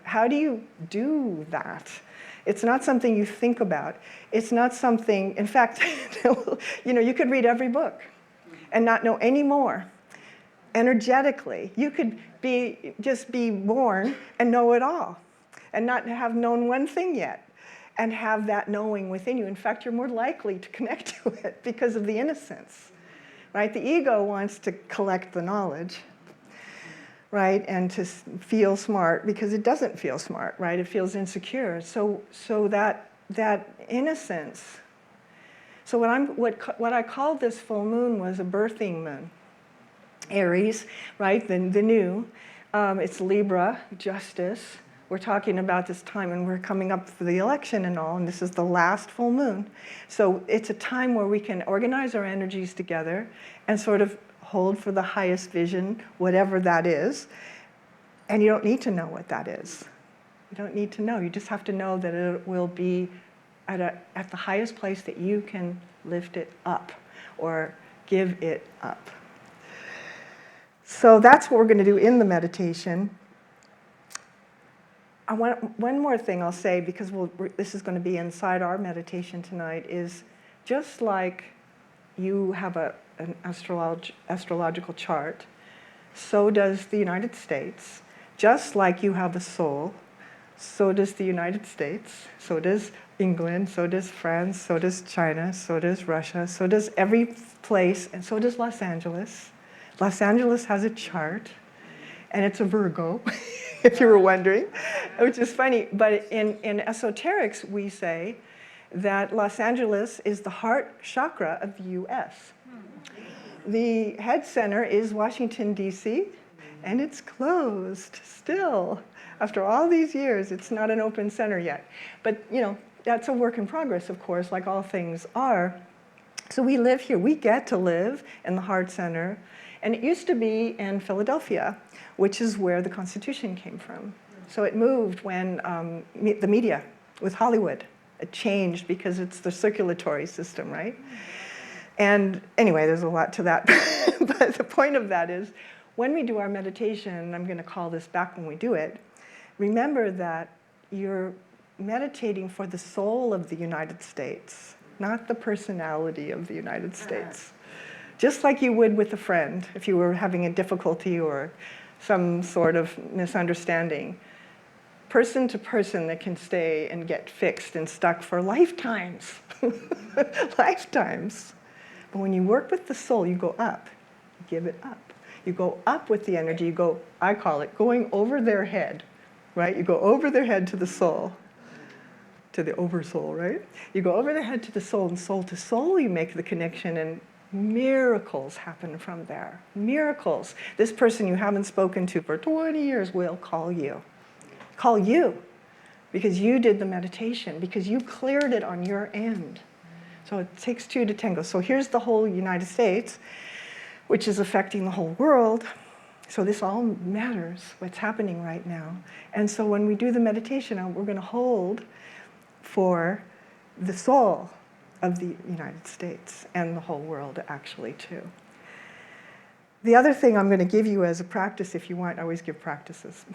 How do you do that? It's not something you think about. It's not something, in fact, you could read every book and not know any more. Energetically, you could just be born and know it all and not have known one thing yet and have that knowing within you. In fact, you're more likely to connect to it because of the innocence, right? The ego wants to collect the knowledge, right? And to feel smart because it doesn't feel smart, right? It feels insecure. So that innocence. So what I called this full moon was a birthing moon. Aries, right, the new, It's Libra, justice. We're talking about this time, and we're coming up for the election and all, and this is the last full moon. So it's a time where we can organize our energies together and sort of hold for the highest vision, whatever that is. And you don't need to know what that is. You don't need to know. You just have to know that it will be at the highest place that you can lift it up or give it up. So that's what we're going to do in the meditation. I want one more thing I'll say, because this is going to be inside our meditation tonight, is just like you have an astrological chart, so does the United States. Just like you have a soul, so does the United States, so does England, so does France, so does China, so does Russia, so does every place, and so does Los Angeles. Los Angeles has a chart, and it's a Virgo, if you were wondering, which is funny. But in esoterics, we say that Los Angeles is the heart chakra of the US. The head center is Washington, D.C., and it's closed still. After all these years, it's not an open center yet. But, that's a work in progress, of course, like all things are. So we live here. We get to live in the heart center. And it used to be in Philadelphia, which is where the Constitution came from. So it moved when the media with Hollywood, it changed because it's the circulatory system, right? And anyway, there's a lot to that. But the point of that is, when we do our meditation, I'm going to call this back when we do it, remember that you're meditating for the soul of the United States, not the personality of the United States. Just like you would with a friend if you were having a difficulty or some sort of misunderstanding. Person to person that can stay and get fixed and stuck for lifetimes. Lifetimes. But when you work with the soul, you go up, you give it up. You go up with the energy, you go, I call it, going over their head, right? You go over their head to the soul, to the oversoul, right? You go over their head to the soul, and soul to soul you make the connection, and miracles happen from there. Miracles. This person you haven't spoken to for 20 years will call you. Call you. Because you did the meditation, because you cleared it on your end. So it takes two to tango. So here's the whole United States, which is affecting the whole world. So this all matters, what's happening right now. And so when we do the meditation, we're going to hold for the soul of the United States and the whole world, actually, too. The other thing I'm going to give you as a practice, if you want, I always give practices.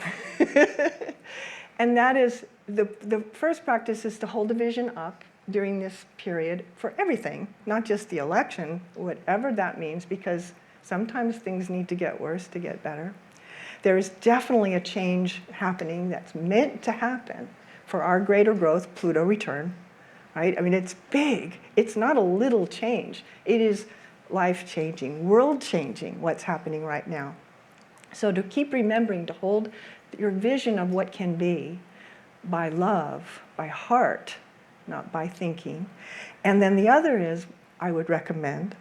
And that is, the first practice is to hold the vision up during this period for everything, not just the election, whatever that means, because sometimes things need to get worse to get better. There is definitely a change happening that's meant to happen for our greater growth, Pluto return, right? I mean, it's big. It's not a little change. It is life-changing, world-changing, what's happening right now. So to keep remembering to hold your vision of what can be by love, by heart, not by thinking. And then the other is, I would recommend,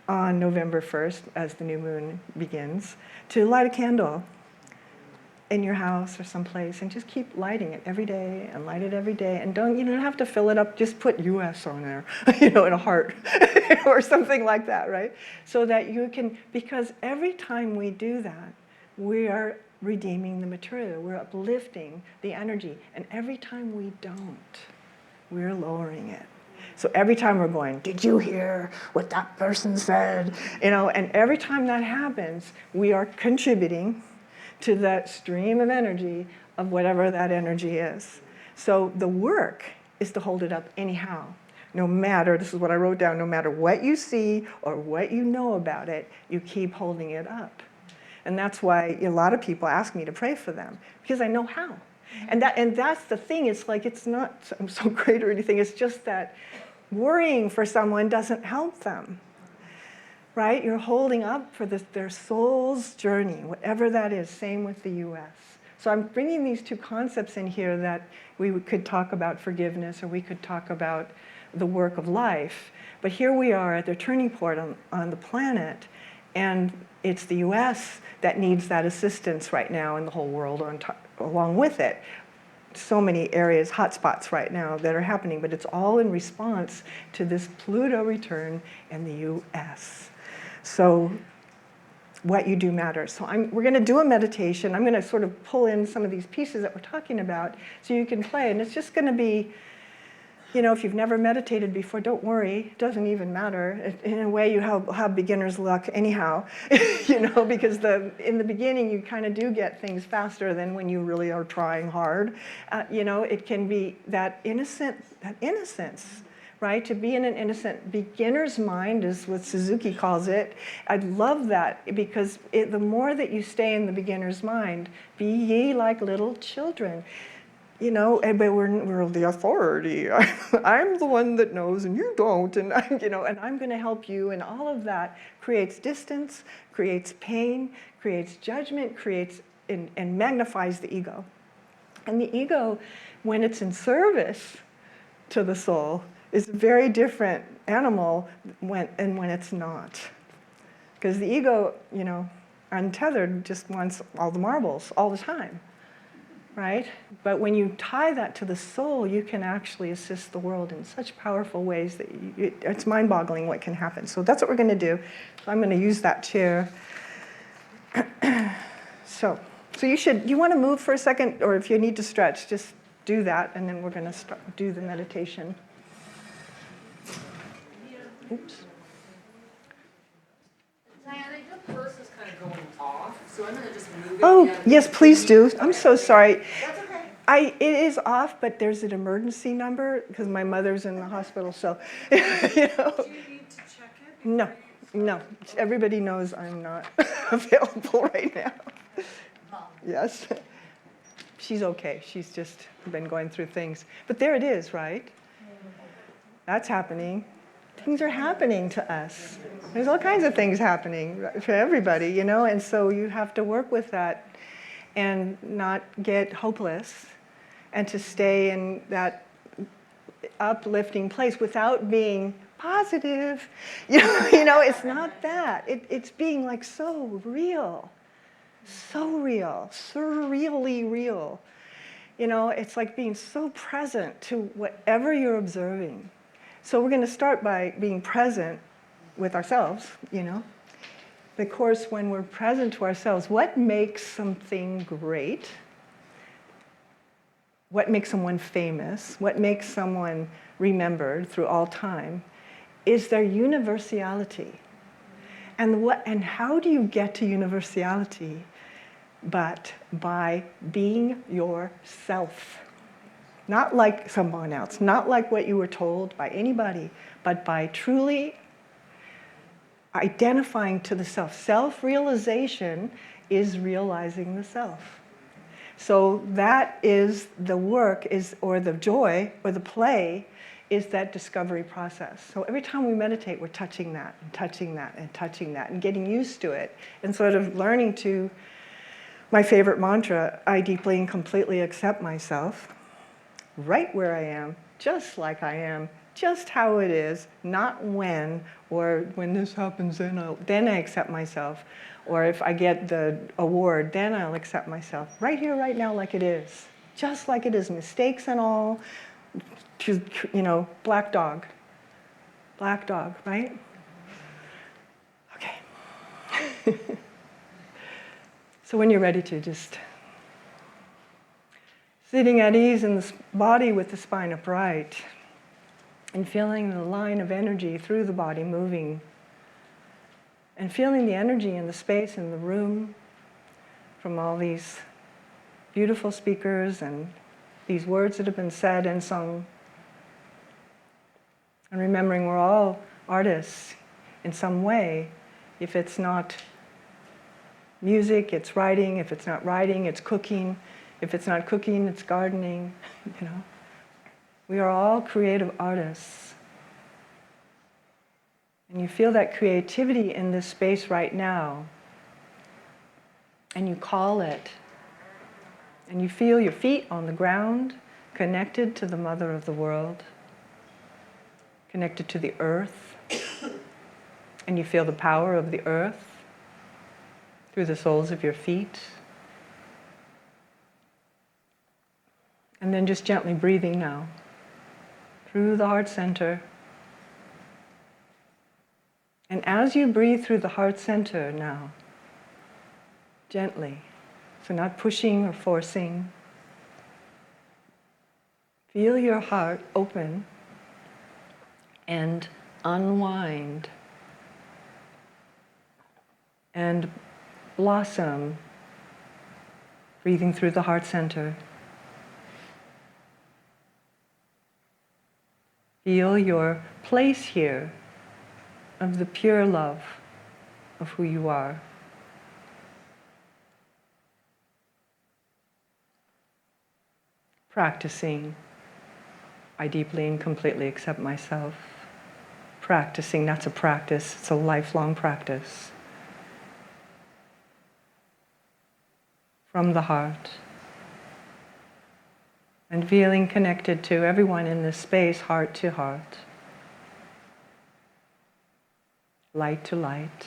on November 1st, as the new moon begins, to light a candle in your house or someplace and just keep lighting it every day and light it every day. And you don't have to fill it up, just put US on there, in a heart or something like that, right? So that you can, because every time we do that, we are redeeming the material, we're uplifting the energy. And every time we don't, we're lowering it. So every time we're going, did you hear what that person said? And every time that happens, we are contributing to that stream of energy of whatever that energy is. So the work is to hold it up anyhow. No matter, this is what I wrote down, no matter what you see or what you know about it, you keep holding it up. And that's why a lot of people ask me to pray for them, because I know how. And that's the thing, it's like, it's not I'm so great or anything, it's just that worrying for someone doesn't help them, right? You're holding up for their soul's journey, whatever that is, same with the US. So I'm bringing these two concepts in here that we could talk about forgiveness, or we could talk about the work of life. But here we are at the turning point on the planet, And it's the US that needs that assistance right now, and the whole world along with it. So many areas, hotspots right now that are happening, but it's all in response to this Pluto return in the US. So what you do matters. So we're going to do a meditation. I'm going to sort of pull in some of these pieces that we're talking about so you can play. And it's just going to be, if you've never meditated before, don't worry. It doesn't even matter. In a way, you have beginner's luck anyhow, because in the beginning, you kind of do get things faster than when you really are trying hard. It can be that innocence, right? To be in an innocent beginner's mind is what Suzuki calls it. I love that because the more that you stay in the beginner's mind, be ye like little children. But we're the authority. I'm the one that knows and you don't, and I'm going to help you, and all of that creates distance, creates pain, creates judgment, creates and magnifies the ego. And the ego, when it's in service to the soul, is a very different animal when it's not. Because the ego, untethered, just wants all the marbles all the time. Right? But when you tie that to the soul, you can actually assist the world in such powerful ways that it's mind-boggling what can happen. So that's what we're going to do. So I'm going to use that chair. So you want to move for a second, or if you need to stretch, just do that, and then we're going to do the meditation. Oops. Diana, your purse is kind of going off, so I'm going to just move it. Oh, yes, please do. I'm so sorry. That's okay. It is off, but there's an emergency number because my mother's in the hospital, so, Do you need to check it? No. Everybody knows I'm not available right now. Yes. She's okay. She's just been going through things. But there it is, right? That's happening. Things are happening to us. There's all kinds of things happening for everybody, and so you have to work with that and not get hopeless and to stay in that uplifting place without being positive. It's not that. It's being like so real, surreally real. It's like being so present to whatever you're observing. So we're going to start by being present with ourselves, Of course, when we're present to ourselves, what makes something great? What makes someone famous? What makes someone remembered through all time is their universality. And how do you get to universality? But by being yourself. Not like someone else, not like what you were told by anybody, but by truly identifying to the self. Self-realization is realizing the self. So that is the work, or the joy, or the play, is that discovery process. So every time we meditate, we're touching that, and touching that, and touching that, and getting used to it, and sort of learning to, my favorite mantra, I deeply and completely accept myself, right where I am, just like I am, just how it is, not when, or when this happens, then I accept myself, or if I get the award, then I'll accept myself. Right here, right now, like it is, just like it is, mistakes and all, black dog, right? Okay. So when you're ready to just sitting at ease in the body with the spine upright and feeling the line of energy through the body moving and feeling the energy in the space in the room from all these beautiful speakers and these words that have been said and sung. And remembering we're all artists in some way. If it's not music, it's writing. If it's not writing, it's cooking. If it's not cooking, it's gardening, We are all creative artists. And you feel that creativity in this space right now. And you call it. And you feel your feet on the ground, connected to the mother of the world, connected to the earth. And you feel the power of the earth through the soles of your feet. And then just gently breathing now through the heart center. And as you breathe through the heart center now, gently, so not pushing or forcing, feel your heart open and unwind and blossom, breathing through the heart center. Feel your place here of the pure love of who you are. Practicing, I deeply and completely accept myself. Practicing, that's a practice, it's a lifelong practice. From the heart. And feeling connected to everyone in this space, heart to heart. Light to light.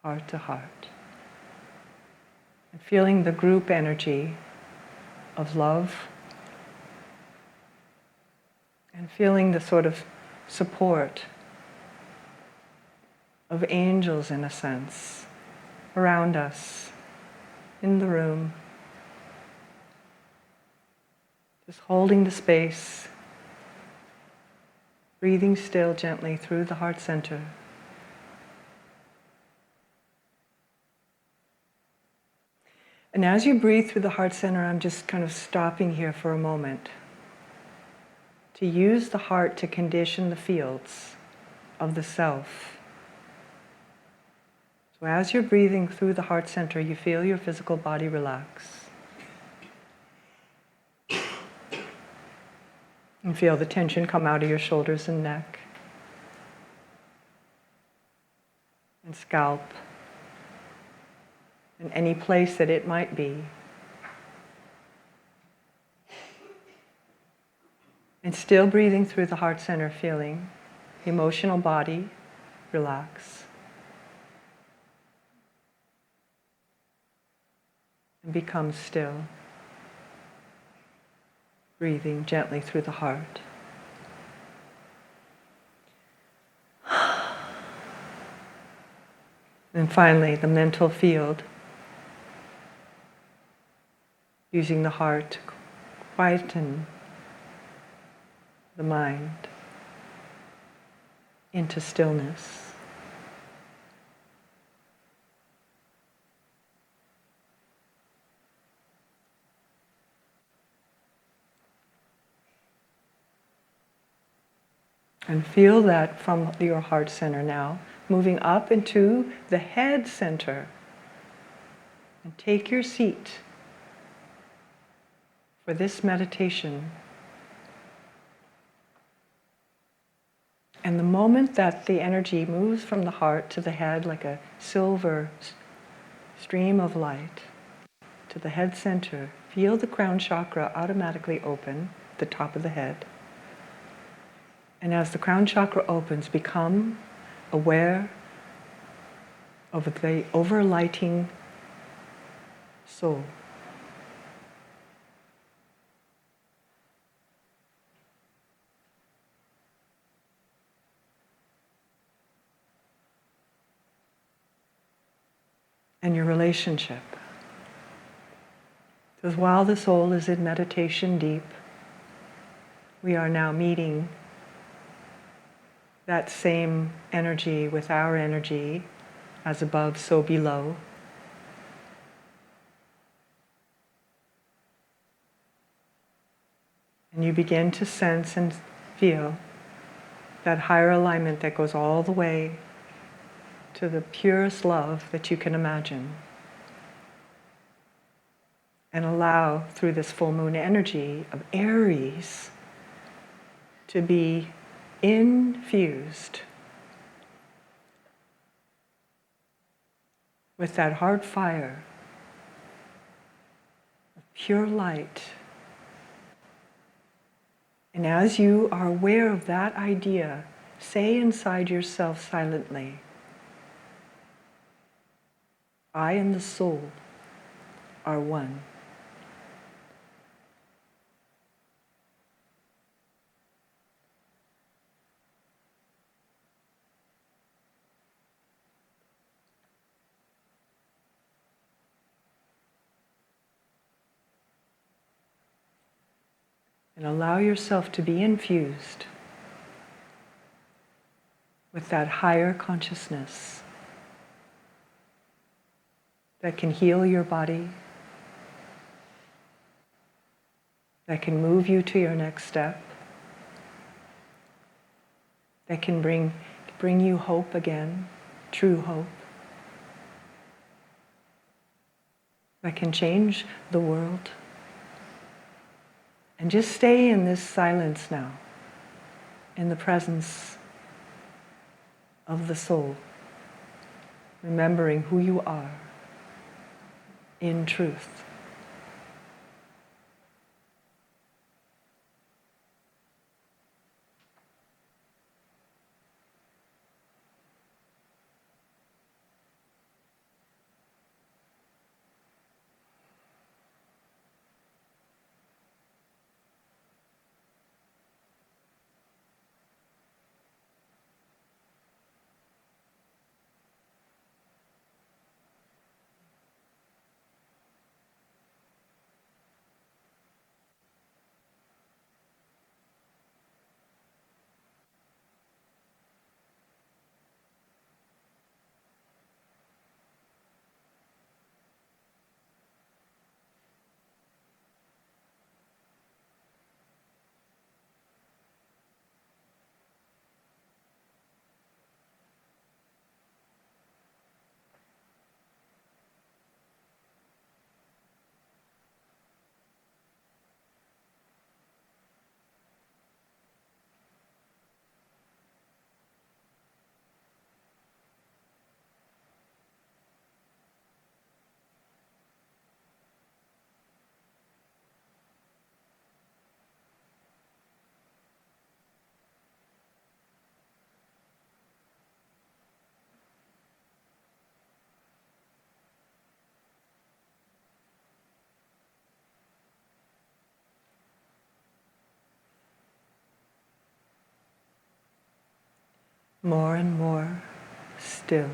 Heart to heart. And feeling the group energy of love. And feeling the sort of support of angels, in a sense, around us, in the room. Just holding the space, breathing still gently through the heart center. And as you breathe through the heart center, I'm just kind of stopping here for a moment to use the heart to condition the fields of the self. So as you're breathing through the heart center, you feel your physical body relax. And feel the tension come out of your shoulders and neck. And scalp. And any place that it might be. And still breathing through the heart center, feeling the emotional body relax. And become still. Breathing gently through the heart. And finally, the mental field. Using the heart to quieten the mind into stillness. And feel that from your heart center now, moving up into the head center. And take your seat for this meditation. And the moment that the energy moves from the heart to the head like a silver stream of light to the head center, feel the crown chakra automatically open, the top of the head. And as the crown chakra opens, become aware of the overlighting soul. And your relationship. Because while the soul is in meditation deep, we are now meeting that same energy with our energy, as above, so below. And you begin to sense and feel that higher alignment that goes all the way to the purest love that you can imagine. And allow, through this full moon energy of Aries, to be infused with that heart fire of pure light. And as you are aware of that idea, say inside yourself silently, I and the soul are one. And allow yourself to be infused with that higher consciousness that can heal your body, that can move you to your next step, that can bring you hope again, true hope, that can change the world. And just stay in this silence now, in the presence of the soul, remembering who you are in truth. More and more still.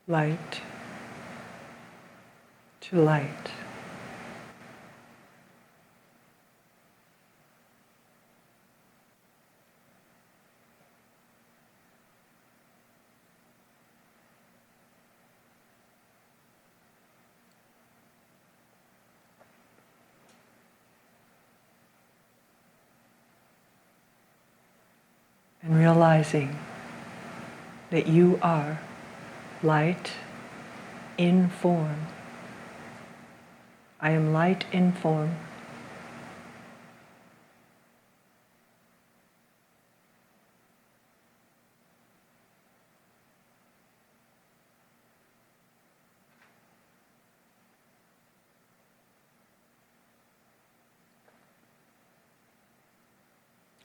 Light to light. And realizing that you are light in form. I am light in form.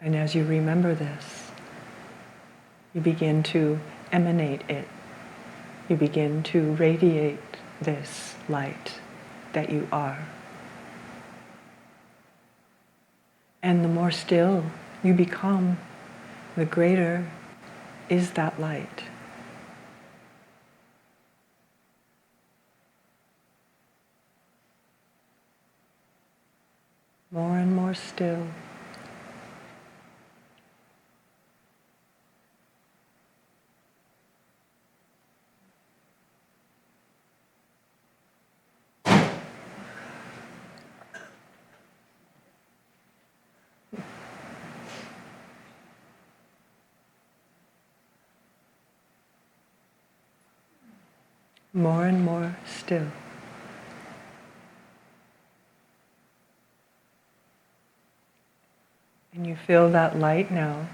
And as you remember this, you begin to emanate it. You begin to radiate this light that you are. And the more still you become, the greater is that light. More and more still. more and more still. And you feel that light now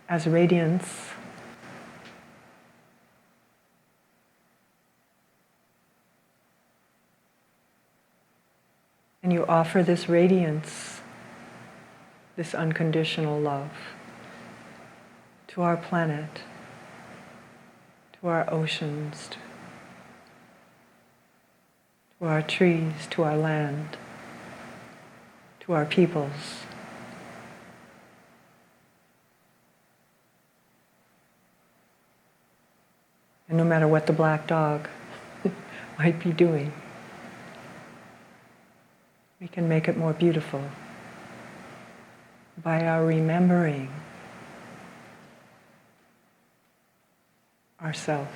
as radiance. And you offer this radiance, this unconditional love to our planet, to our oceans, to our trees, to our land, to our peoples. And no matter what the black dog might be doing, we can make it more beautiful by our remembering ourself.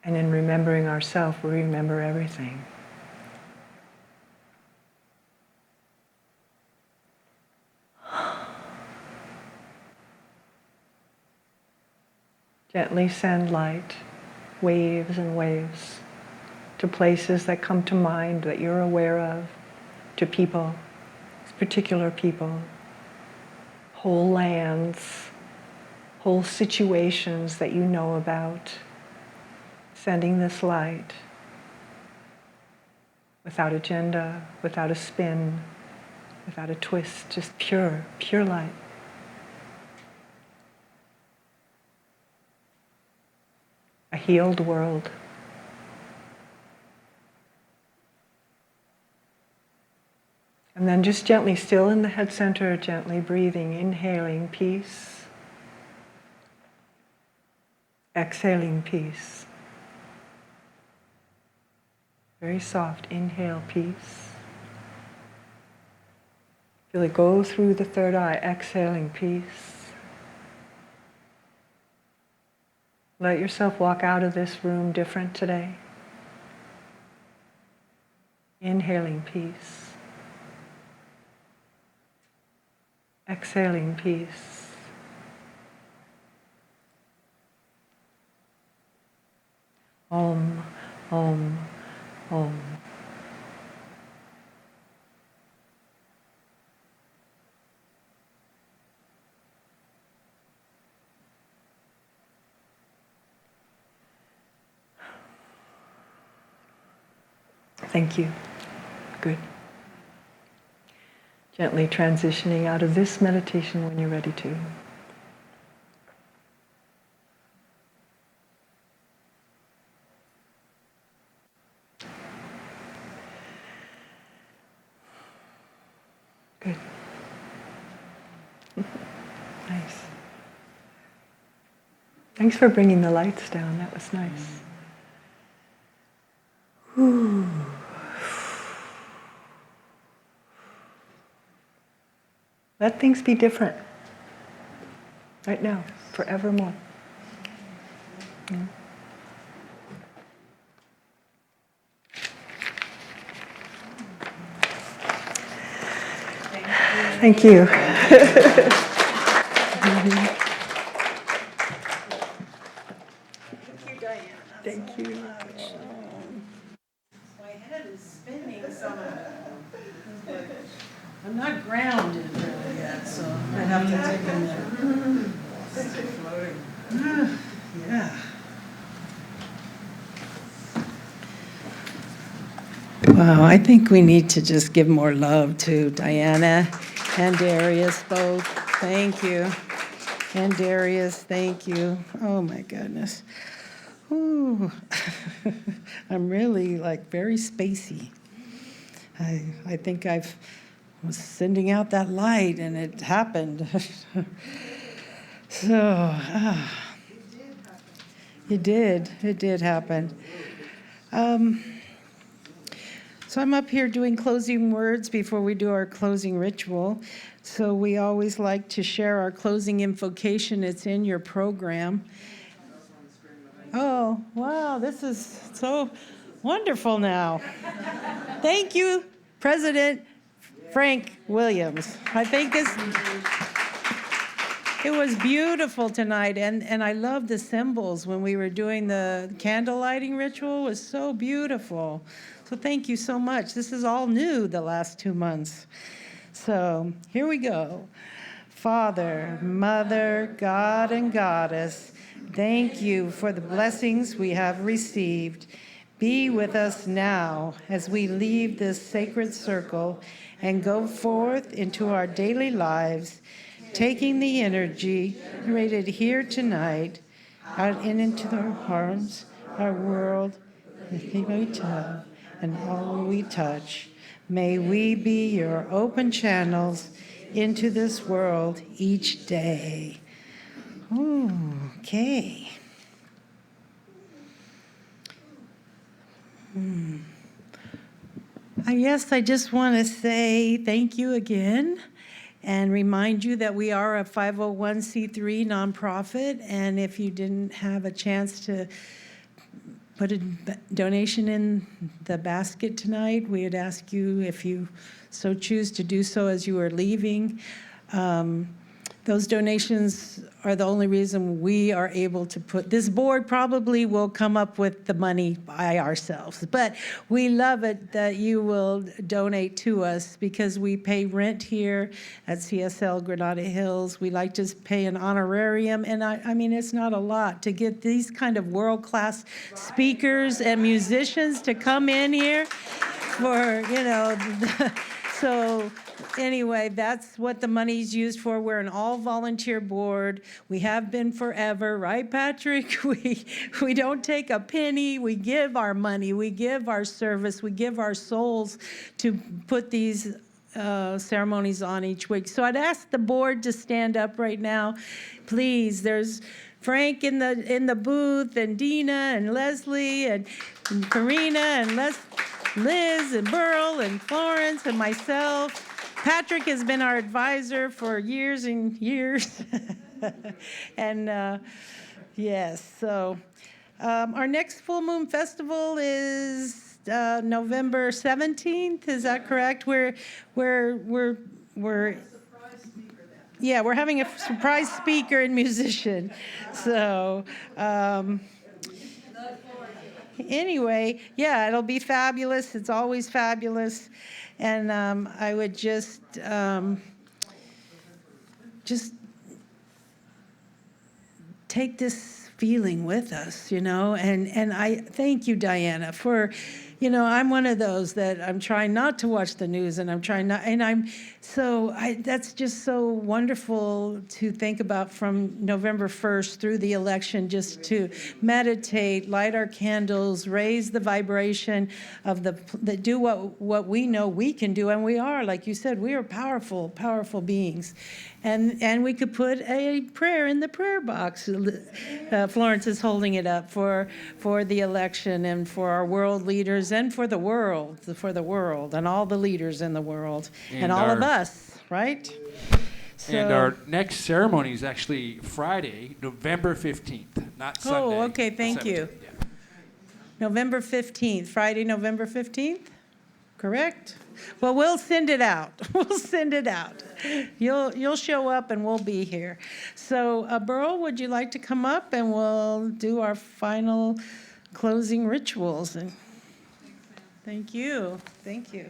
And in remembering ourself, we remember everything. Gently send light, waves and waves, to places that come to mind that you're aware of, to people, particular people, whole lands, whole situations that you know about, sending this light without agenda, without a spin, without a twist, just pure, pure light. A healed world. And then just gently, still in the head center, gently breathing, inhaling peace, exhaling peace. Very soft, inhale peace. Feel it go through the third eye, exhaling peace. Let yourself walk out of this room different today. Inhaling peace. Exhaling peace. Om, Om, Om. Thank you. Good. Gently transitioning out of this meditation when you're ready to. Good. Nice. Thanks for bringing the lights down. That was nice. Whew. Let things be different. Right now, forevermore. Yeah. Thank you. Thank you. My head is spinning some of it. I'm not grounded really yet, so I have to take a minute. Yeah. Wow, I think we need to just give more love to Diana and Darius both. Thank you. And Darius, thank you. Oh my goodness. Ooh. I'm really very spacey. I think was sending out that light and it happened. So, it did happen. So I'm up here doing closing words before we do our closing ritual. So we always like to share our closing invocation. It's in your program. Oh, wow, this is so wonderful now. Thank you, President Frank Williams. I think this... It was beautiful tonight, and I love the symbols when we were doing the candle lighting ritual. It was so beautiful. So thank you so much. This is all new the last 2 months. So here we go. Father, Mother, God, and Goddess, thank you for the blessings we have received. Be with us now as we leave this sacred circle and go forth into our daily lives, taking the energy generated here tonight out and into our arms, our world, everything we tell, and all we touch. May we be your open channels into this world each day. Ooh, okay. Yes, I just want to say thank you again and remind you that we are a 501c3 nonprofit. And if you didn't have a chance to put a donation in the basket tonight, we would ask you if you so choose to do so as you are leaving. Those donations are the only reason we are able to put, this board probably will come up with the money by ourselves, but we love it that you will donate to us because we pay rent here at CSL Granada Hills. We like to pay an honorarium, and I mean, it's not a lot to get these kind of world-class speakers and musicians to come in here for, so anyway, that's what the money's used for. We're an all-volunteer board. We have been forever, right, Patrick? We don't take a penny. We give our money. We give our service. We give our souls to put these ceremonies on each week. So I'd ask the board to stand up right now. Please, there's Frank in the booth, and Dina, and Leslie, and Karina, and Liz, and Burl, and Florence, and myself. Patrick has been our advisor for years and years. And yes, so our next Full Moon Festival is November 17th. Is that correct? We're having a surprise speaker and musician. So anyway, yeah, it'll be fabulous. It's always fabulous. And I would just take this feeling with us, and I thank you, Diana, for, I'm one of those that I'm trying not to watch the news, and I'm trying not, and that's just so wonderful to think about from November 1st through the election, just to meditate, light our candles, raise the vibration of that do what we know we can do, and we are, like you said, we are powerful, powerful beings. And we could put a prayer in the prayer box. Florence is holding it up for the election and for our world leaders and for the world, and all the leaders in the world, and all of us, right? So, and our next ceremony is actually Friday, November 15th, not Sunday. Oh, okay, thank you. Yeah. November 15th, Friday, November 15th, correct? Well, we'll send it out. We'll send it out. You'll show up and we'll be here. So, Burl, would you like to come up and we'll do our final closing rituals? And thank you. Thank you.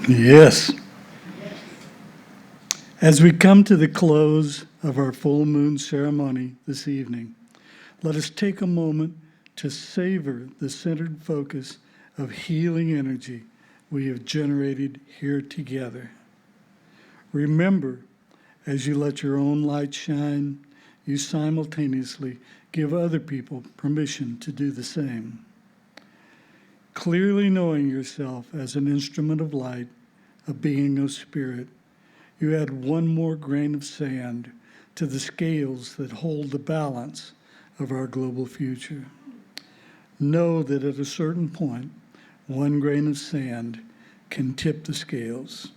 Yes. As we come to the close of our full moon ceremony this evening, let us take a moment to savor the centered focus of healing energy we have generated here together. Remember, as you let your own light shine, you simultaneously give other people permission to do the same. Clearly knowing yourself as an instrument of light, a being of spirit, you add one more grain of sand to the scales that hold the balance of our global future. Know that at a certain point, one grain of sand can tip the scales.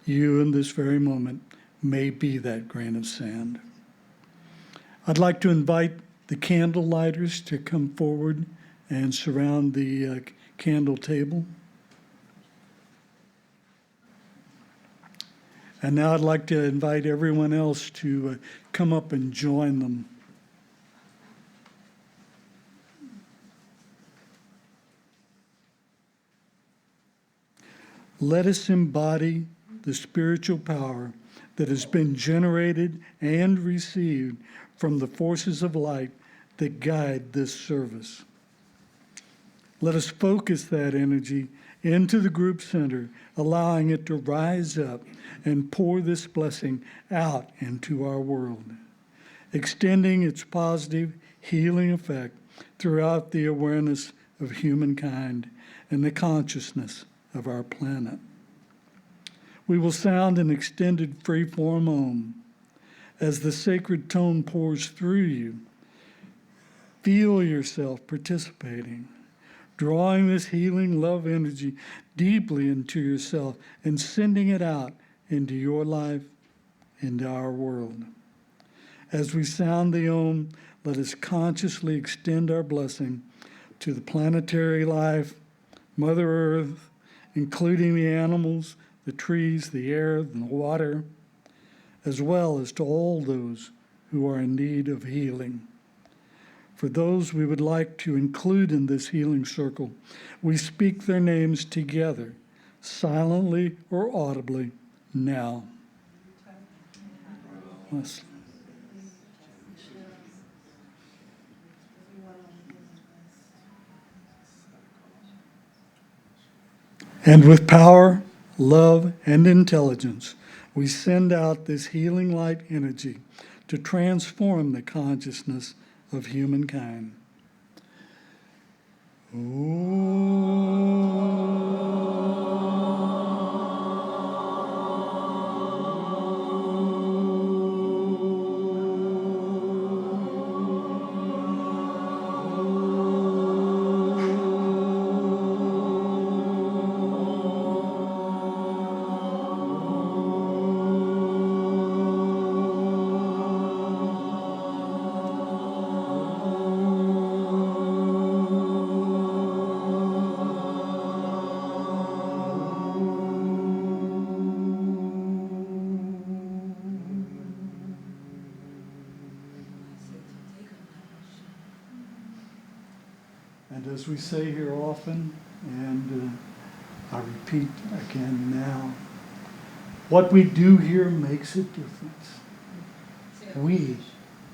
You, in this very moment, may be that grain of sand. I'd like to invite the candle lighters to come forward and surround the candle table. And now I'd like to invite everyone else to come up and join them. Let us embody the spiritual power that has been generated and received from the forces of light that guide this service. Let us focus that energy into the group center, allowing it to rise up and pour this blessing out into our world, extending its positive healing effect throughout the awareness of humankind and the consciousness of our planet. We will sound an extended free-form Om. As the sacred tone pours through you, feel yourself participating, drawing this healing love energy deeply into yourself and sending it out into your life, into our world. As we sound the Om, let us consciously extend our blessing to the planetary life, Mother Earth, including the animals, the trees, the air, and the water, as well as to all those who are in need of healing. For those we would like to include in this healing circle, we speak their names together, silently or audibly, now. Leslie. And with power, love, and intelligence, we send out this healing light energy to transform the consciousness of humankind. And as we say here often, and I repeat again now, what we do here makes a difference. We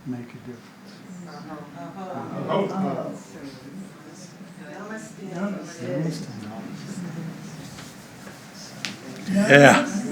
make a difference. Namaste. Yeah.